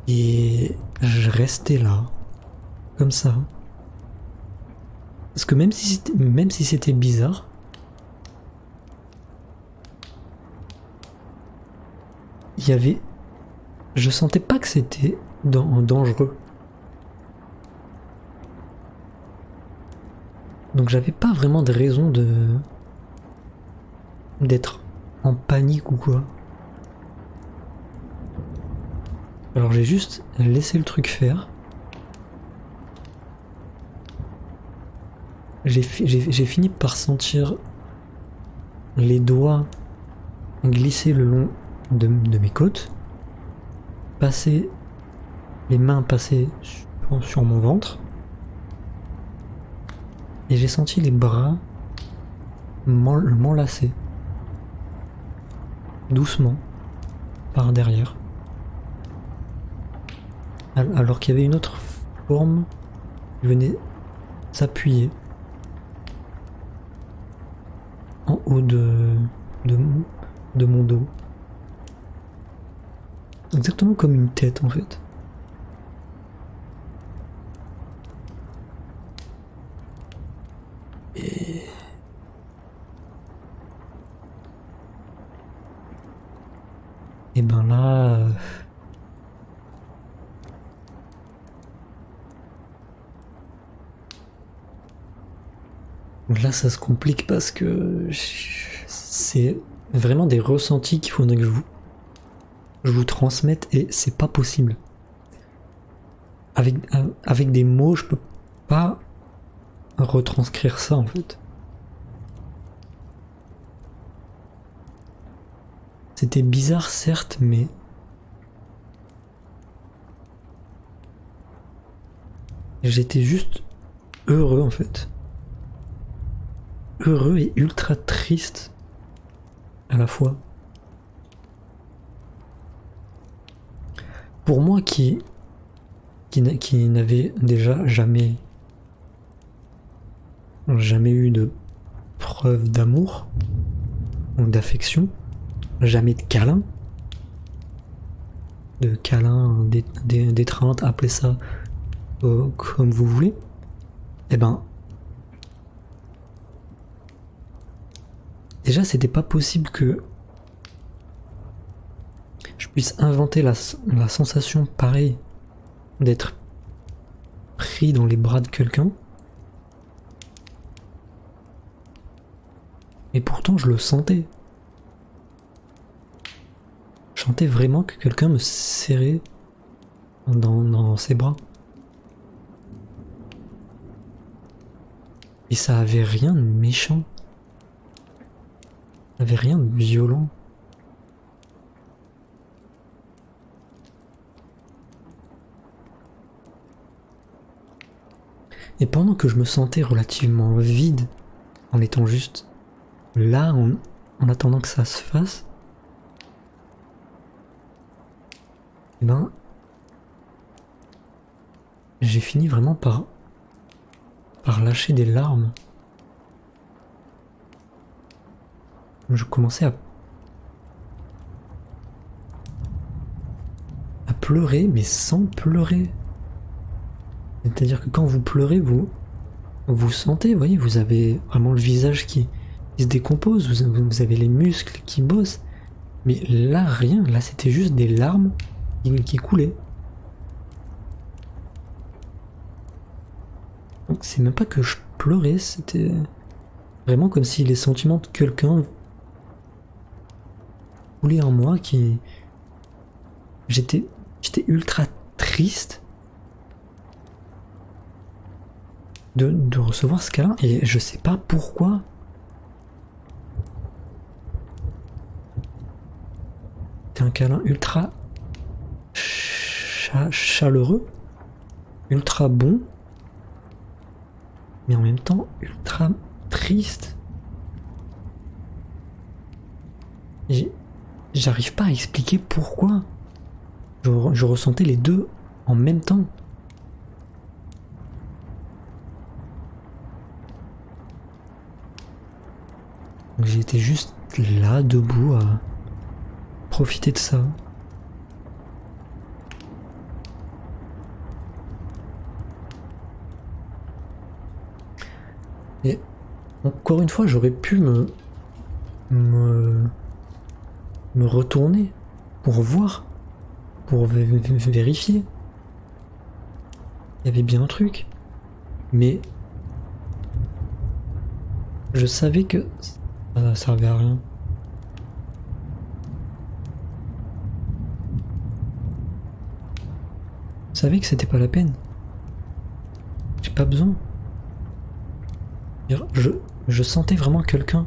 Et je restais là, comme ça. Parce que même si c'était bizarre, il y avait... Je sentais pas que c'était dangereux. Donc j'avais pas vraiment de raison d'être en panique ou quoi. Alors j'ai juste laissé le truc faire. J'ai fini par sentir les doigts glisser le long de mes côtes, les mains passer sur mon ventre, et j'ai senti les bras m'enlacer doucement par derrière, alors qu'il y avait une autre forme qui venait s'appuyer en haut de mon dos. Exactement comme une tête en fait. Et ben là... Là ça se complique parce que c'est vraiment des ressentis qu'il faudrait que je vous transmette et c'est pas possible. Avec des mots je peux pas retranscrire ça en fait. C'était bizarre certes, mais j'étais juste heureux en fait. Heureux et ultra triste à la fois. Pour moi qui n'avait déjà jamais eu de preuve d'amour ou d'affection, jamais de câlin, d'étreinte, appelez ça comme vous voulez, et ben déjà c'était pas possible que je puisse inventer la sensation pareille d'être pris dans les bras de quelqu'un. Et pourtant je le sentais. Je sentais vraiment que quelqu'un me serrait dans ses bras. Et ça avait rien de méchant. Ça avait rien de violent. Et pendant que je me sentais relativement vide, en étant juste là, en attendant que ça se fasse, eh ben, j'ai fini vraiment par lâcher des larmes. Je commençais à pleurer, mais sans pleurer. C'est-à-dire que quand vous pleurez, vous sentez, vous voyez, vous avez vraiment le visage qui se décompose, vous avez les muscles qui bossent. Mais là, rien, là c'était juste des larmes qui coulaient. Donc c'est même pas que je pleurais, c'était Vraiment comme si les sentiments de quelqu'un voulaient en moi qui... J'étais ultra triste de recevoir ce câlin et je sais pas pourquoi. C'était un câlin ultra chaleureux, ultra bon, mais en même temps ultra triste. J'arrive pas à expliquer pourquoi. Je ressentais les deux en même temps. J'étais juste là, debout, à profiter de ça. Et encore une fois, j'aurais pu me retourner pour voir, pour vérifier. Il y avait bien un truc. Mais je savais que ça servait à rien. Je savais que c'était pas la peine. J'ai pas besoin. Je sentais vraiment quelqu'un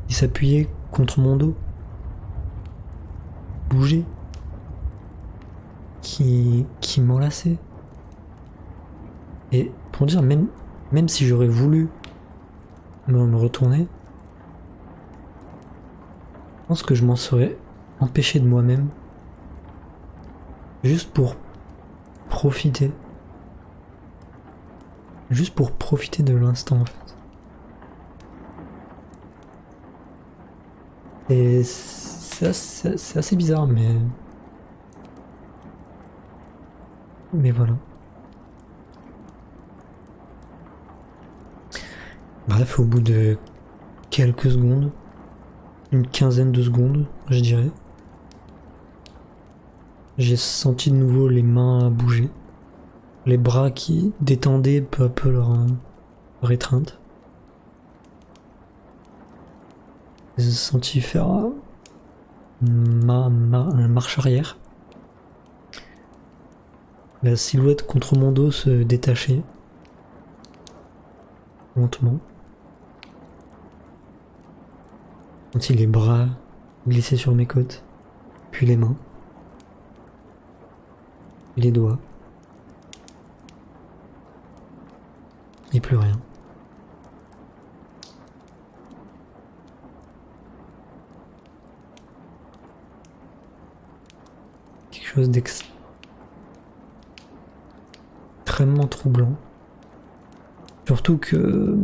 qui s'appuyait contre mon dos, bouger, qui m'enlaçait. Et pour dire, même si j'aurais voulu me retourner, je pense que je m'en serais empêché de moi-même, juste pour profiter. Juste pour profiter de l'instant en fait. Et c'est assez bizarre mais voilà. Bref, au bout de quelques secondes, une quinzaine de secondes, je dirais, j'ai senti de nouveau les mains bouger, les bras qui détendaient peu à peu leur étreinte. J'ai senti faire une marche arrière. La silhouette contre mon dos se détachait lentement. J'ai senti les bras glisser sur mes côtes, puis les mains, puis les doigts. Et plus rien. Quelque chose d'extrêmement troublant. Surtout que,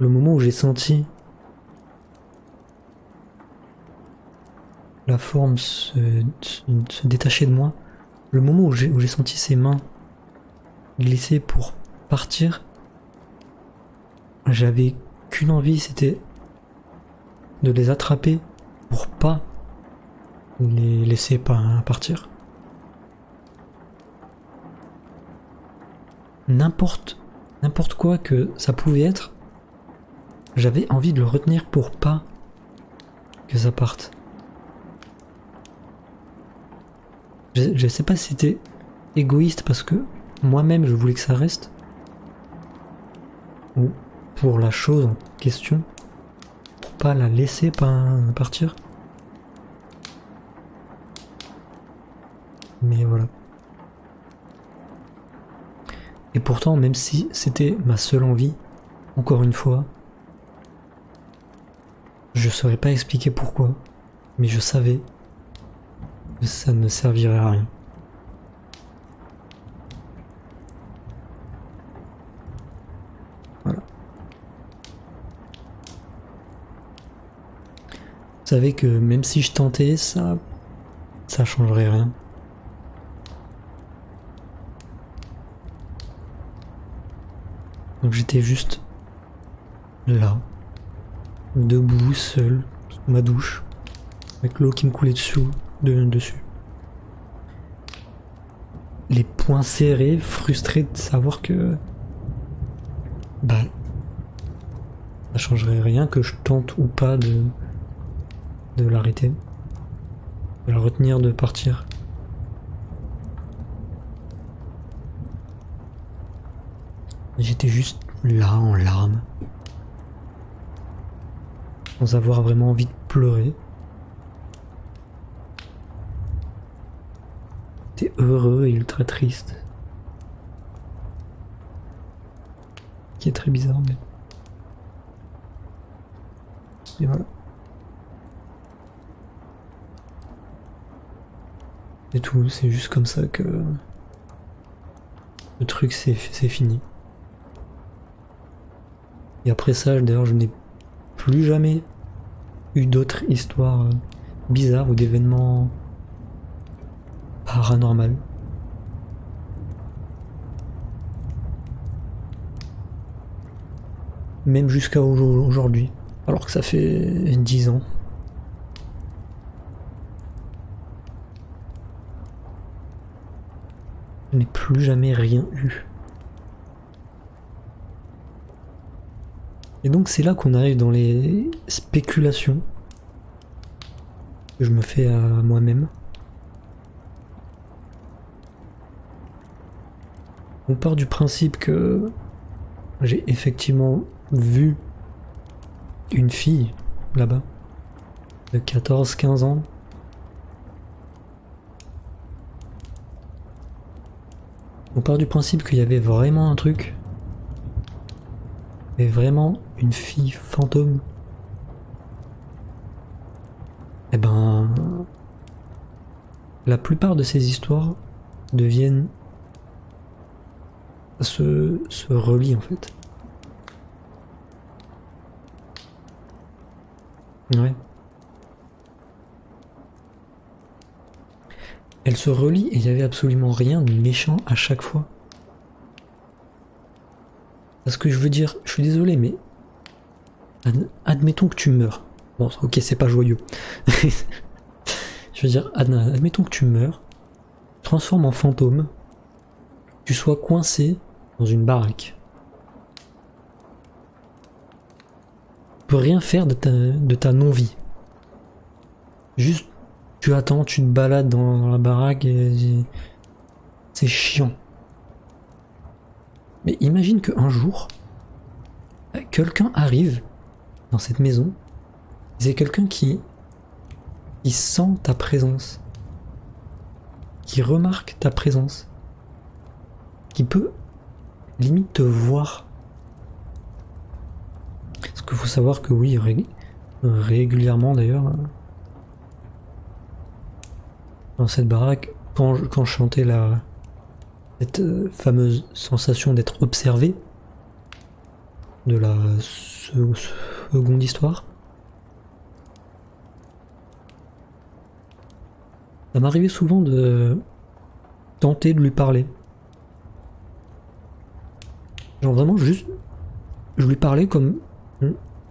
le moment où j'ai senti la forme se détacher de moi, le moment où j'ai senti ses mains glisser pour partir, j'avais qu'une envie, c'était de les attraper pour pas les laisser partir. N'importe quoi que ça pouvait être, j'avais envie de le retenir pour pas que ça parte. Je sais pas si c'était égoïste parce que moi-même je voulais que ça reste, ou pour la chose en question, pour pas la laisser partir. Mais voilà. Et pourtant, même si c'était ma seule envie, encore une fois, je saurais pas expliquer pourquoi, mais je savais que ça ne servirait à rien. Voilà. Je savais que même si je tentais, ça changerait rien. Donc j'étais juste là, debout, seul, sous ma douche, avec l'eau qui me coulait dessus. Les poings serrés, frustré de savoir que bah, ça changerait rien que je tente ou pas de l'arrêter, de la retenir de partir. J'étais juste là en larmes, sans avoir vraiment envie de pleurer. J'étais heureux et ultra triste. Qui est très bizarre, mais... Et voilà. C'est tout, c'est juste comme ça que... le truc c'est fini. Et après ça, d'ailleurs, je n'ai plus jamais eu d'autres histoires bizarres ou d'événements paranormaux. Même jusqu'à aujourd'hui, alors que ça fait 10 ans. Je n'ai plus jamais rien eu. Et donc c'est là qu'on arrive dans les spéculations que je me fais à moi-même. On part du principe que j'ai effectivement vu une fille là-bas de 14-15 ans. On part du principe qu'il y avait vraiment un truc. Mais vraiment une fille fantôme. Eh ben... la plupart de ces histoires deviennent... se relient en fait. Ouais. Elles se relient et il n'y avait absolument rien de méchant à chaque fois. Parce que je veux dire, je suis désolé, mais admettons que tu meurs. Bon, ok, c'est pas joyeux. Je veux dire, admettons que tu meurs, transforme en fantôme, tu sois coincé dans une baraque. Tu peux rien faire de ta non-vie. Juste, tu attends, tu te balades dans la baraque et c'est chiant. Mais imagine qu'un jour, quelqu'un arrive dans cette maison, c'est quelqu'un qui sent ta présence, qui remarque ta présence, qui peut limite te voir. Parce qu'il faut savoir que oui, régulièrement d'ailleurs, dans cette baraque, quand je chantais cette fameuse sensation d'être observé de la seconde histoire, ça m'arrivait souvent de tenter de lui parler. Genre vraiment juste, je lui parlais comme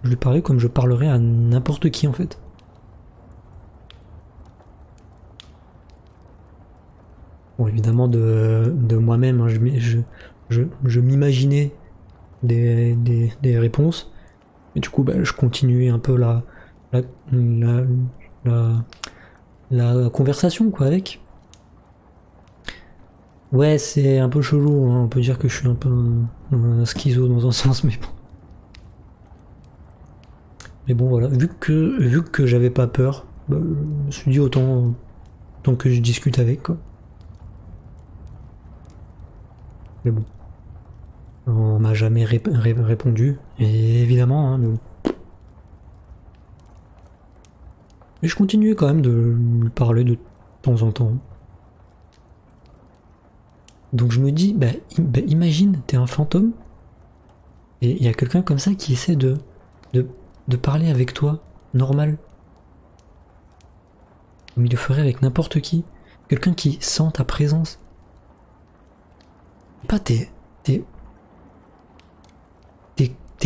je parlerais à n'importe qui en fait. Bon, évidemment de moi-même, hein, je m'imaginais des réponses, et du coup bah, je continuais un peu la conversation quoi avec. Ouais, c'est un peu chelou, hein, on peut dire que je suis un peu un schizo dans un sens, mais bon. Mais bon voilà, vu que j'avais pas peur, bah, je me suis dit autant que je discute avec quoi. Mais bon. On m'a jamais répondu, et évidemment, hein, mais bon. Mais je continuais quand même de lui parler de temps en temps. Donc je me dis, bah imagine, t'es un fantôme, et il y a quelqu'un comme ça qui essaie de parler avec toi, normal. Comme il le ferait avec n'importe qui. Quelqu'un qui sent ta présence. Pas t'es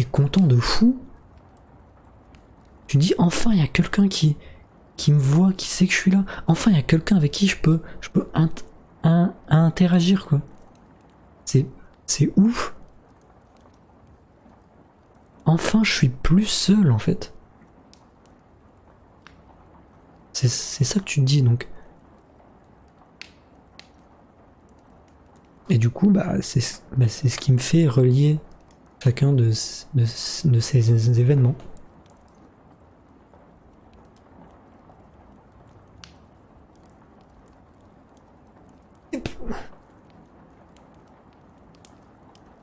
content de fou. Tu dis enfin il y a quelqu'un qui me voit, qui sait que je suis là. Enfin il y a quelqu'un avec qui je peux interagir quoi. C'est ouf. enfin je suis plus seul en fait. C'est ça que tu te dis donc. Et du coup, c'est ce qui me fait relier chacun de ces événements.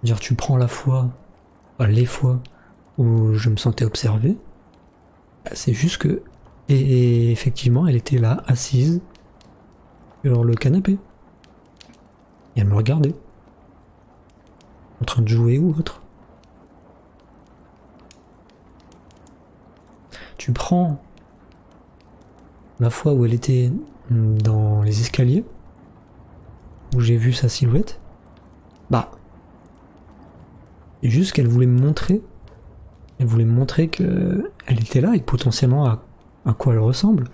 Dire, tu prends la fois, les fois où je me sentais observé, c'est juste que, et effectivement, elle était là, assise, sur le canapé. Et elle me regardait, en train de jouer ou autre. Tu prends la fois où elle était dans les escaliers, où j'ai vu sa silhouette, juste qu'elle voulait me montrer. Elle voulait me montrer qu'elle était là et potentiellement à quoi elle ressemble.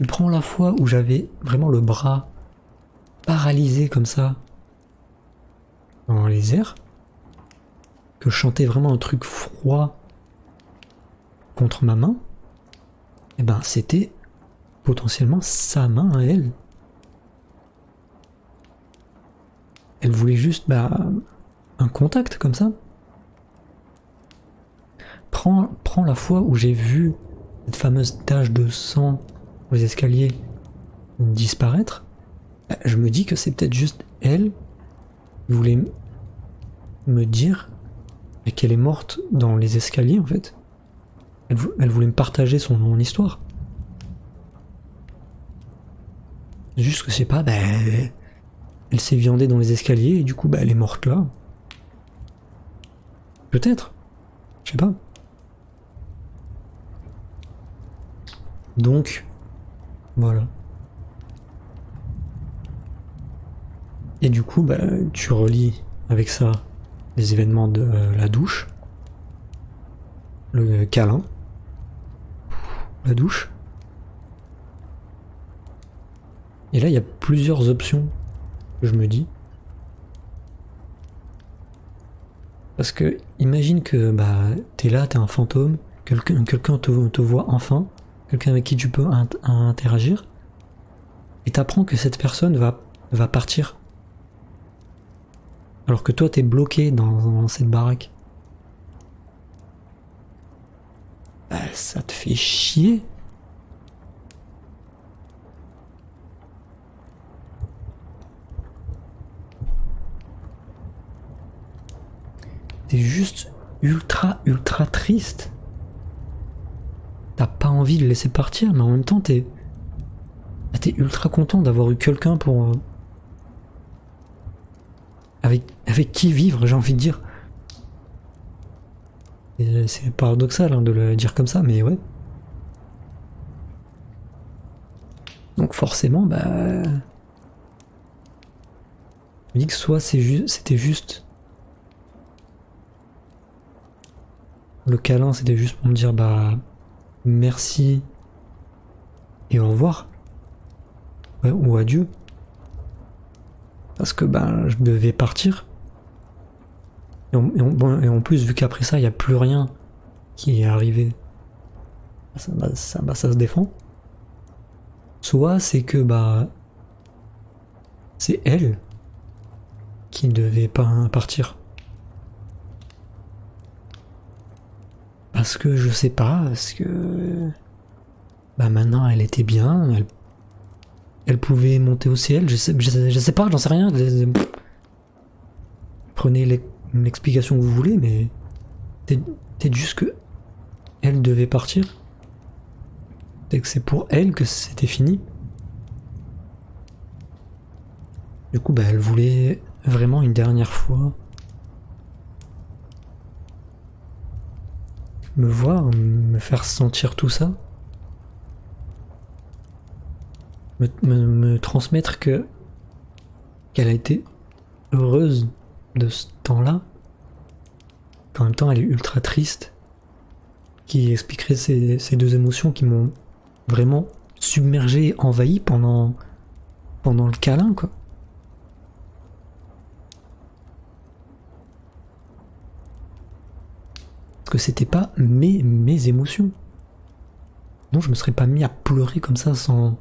Tu prends la fois où j'avais vraiment le bras paralysé comme ça dans les airs, que je chantais vraiment un truc froid contre ma main, et c'était potentiellement sa main à elle. Elle voulait juste un contact comme ça. Prends la fois où j'ai vu cette fameuse tache de sang aux escaliers disparaître. Je me dis que c'est peut-être juste elle qui voulait me dire qu'elle est morte dans les escaliers en fait. Elle voulait me partager son histoire. Juste que je sais pas, elle s'est viandée dans les escaliers et du coup elle est morte là. Peut-être. Je sais pas. Donc, voilà. Et du coup, tu relis avec ça les événements de la douche, le câlin, la douche. Et là, il y a plusieurs options que je me dis. Parce que imagine que t'es là, t'es un fantôme, quelqu'un te voit enfin, quelqu'un avec qui tu peux interagir, et t'apprends que cette personne va partir. Alors que toi t'es bloqué dans cette baraque. Ça te fait chier. T'es juste ultra triste. T'as pas envie de le laisser partir, mais en même temps t'es ultra content d'avoir eu quelqu'un pour avec qui vivre, j'ai envie de dire. C'est paradoxal de le dire comme ça, mais ouais. Donc forcément, je me dis que soit c'était juste le câlin, c'était juste pour me dire merci et au revoir, ou adieu, parce que je devais partir. Et en plus, vu qu'après ça, il n'y a plus rien qui est arrivé, ça se défend. Soit c'est que c'est elle qui ne devait pas partir. Parce que je sais pas, parce que maintenant elle était bien, elle pouvait monter au ciel, je sais pas, j'en sais rien. Prenez l'explication que vous voulez, mais peut-être juste que elle devait partir. Peut-être que c'est pour elle que c'était fini. Du coup, elle voulait vraiment une dernière fois me voir, me faire sentir tout ça. Me transmettre qu'elle a été heureuse de ce temps-là, qu'en même temps elle est ultra triste, qui expliquerait ces deux émotions qui m'ont vraiment submergé et envahi pendant le câlin, quoi. que c'était pas mes émotions. Non, je me serais pas mis à pleurer comme ça sans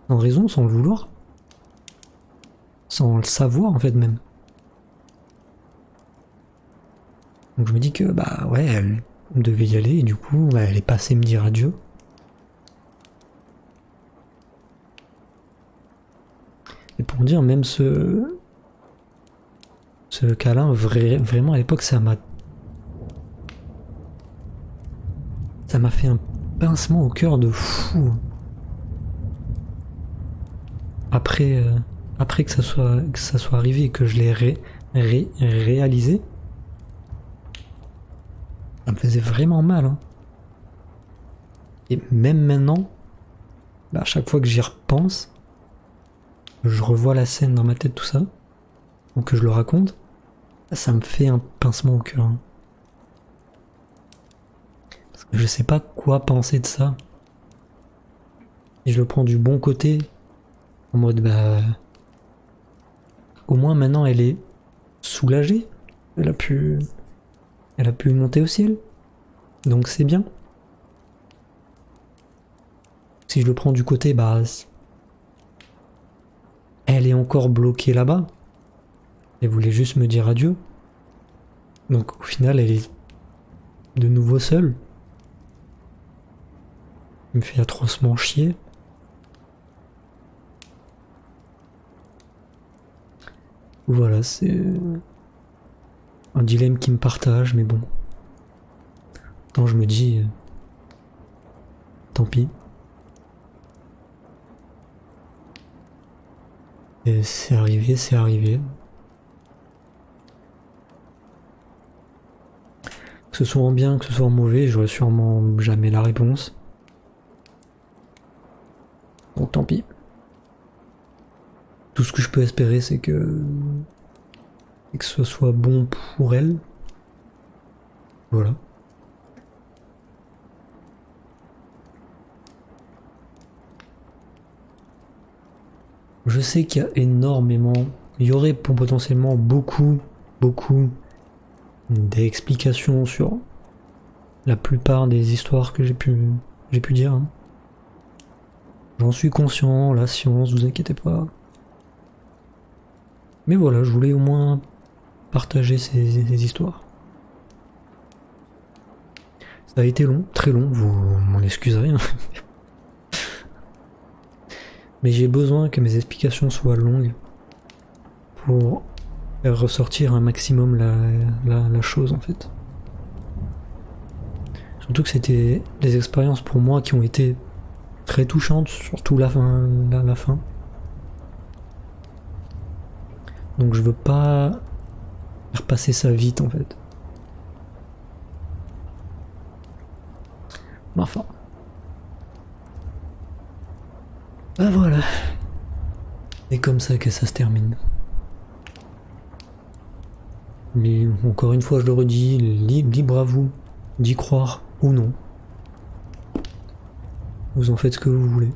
raison, sans le vouloir. Sans le savoir en fait même. Donc je me dis que bah ouais, elle devait y aller et du coup bah, elle est passée me dire adieu. Et pour dire même ce câlin, vraiment à l'époque ça m'a fait un pincement au cœur de fou. Après que ça soit arrivé et que je l'ai réalisé, ça me faisait vraiment mal. Hein. Et même maintenant, bah, à chaque fois que j'y repense, je revois la scène dans ma tête, tout ça, ou que je le raconte, ça me fait un pincement au cœur. Hein. Parce que je sais pas quoi penser de ça. Et je le prends du bon côté, en mode bah... Au moins maintenant elle est soulagée. Elle a pu monter au ciel. Donc c'est bien. Si je le prends du côté, bah... Elle est encore bloquée là-bas. Elle voulait juste me dire adieu. Donc au final elle est de nouveau seule. Elle me fait atrocement chier. Voilà, c'est un dilemme qui me partage, mais bon. Quand je me dis, tant pis. Et c'est arrivé, c'est arrivé. Que ce soit en bien, que ce soit en mauvais, j'aurai sûrement jamais la réponse. Donc tant pis. Tout ce que je peux espérer, c'est que ce soit bon pour elle. Voilà. Je sais qu'il y a énormément, il y aurait potentiellement beaucoup d'explications sur la plupart des histoires que j'ai pu dire. Hein. J'en suis conscient, la science, vous inquiétez pas. Mais voilà, je voulais au moins partager ces histoires. Ça a été long, très long, vous m'en excuserez. Hein. Mais j'ai besoin que mes explications soient longues pour faire ressortir un maximum la chose en fait. Surtout que c'était des expériences pour moi qui ont été très touchantes, surtout la fin. Donc je veux pas faire passer ça vite en fait. Enfin. Bah voilà. Et comme ça que ça se termine. Mais encore une fois je le redis, libre à vous d'y croire ou non. Vous en faites ce que vous voulez.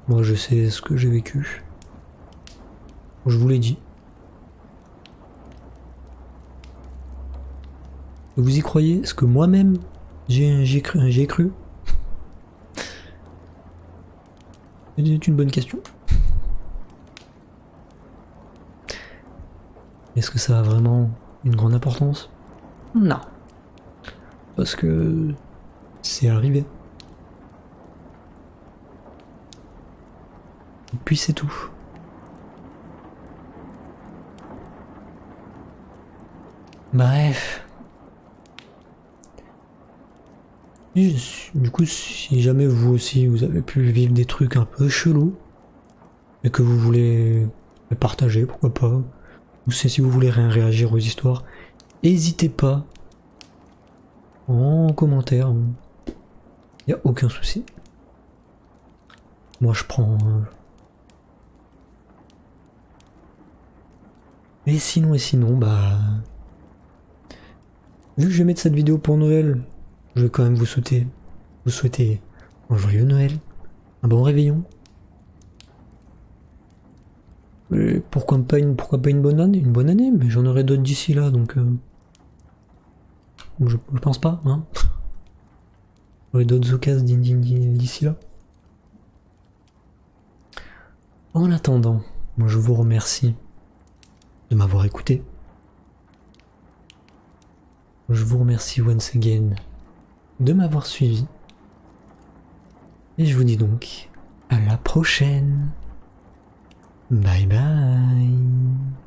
Moi je sais ce que j'ai vécu. Je vous l'ai dit. Vous y croyez? Est-ce que moi-même j'ai cru? C'est une bonne question. Est-ce que ça a vraiment une grande importance? Non. Parce que c'est arrivé. Et puis c'est tout. Bref. Du coup, si jamais vous aussi vous avez pu vivre des trucs un peu chelous et que vous voulez le partager, pourquoi pas, ou si vous voulez réagir aux histoires, n'hésitez pas en commentaire. Il n'y a aucun souci. Moi je prends. Et sinon, bah. Vu que je vais mettre cette vidéo pour Noël, je vais quand même vous souhaiter un joyeux Noël, un bon réveillon. Et pourquoi pas une bonne année, mais j'en aurai d'autres d'ici là, donc Je pense pas, hein. Il y aurait d'autres occasions d'ici là. En attendant, moi je vous remercie de m'avoir écouté. Je vous remercie once again de m'avoir suivi. Et je vous dis donc à la prochaine. Bye bye.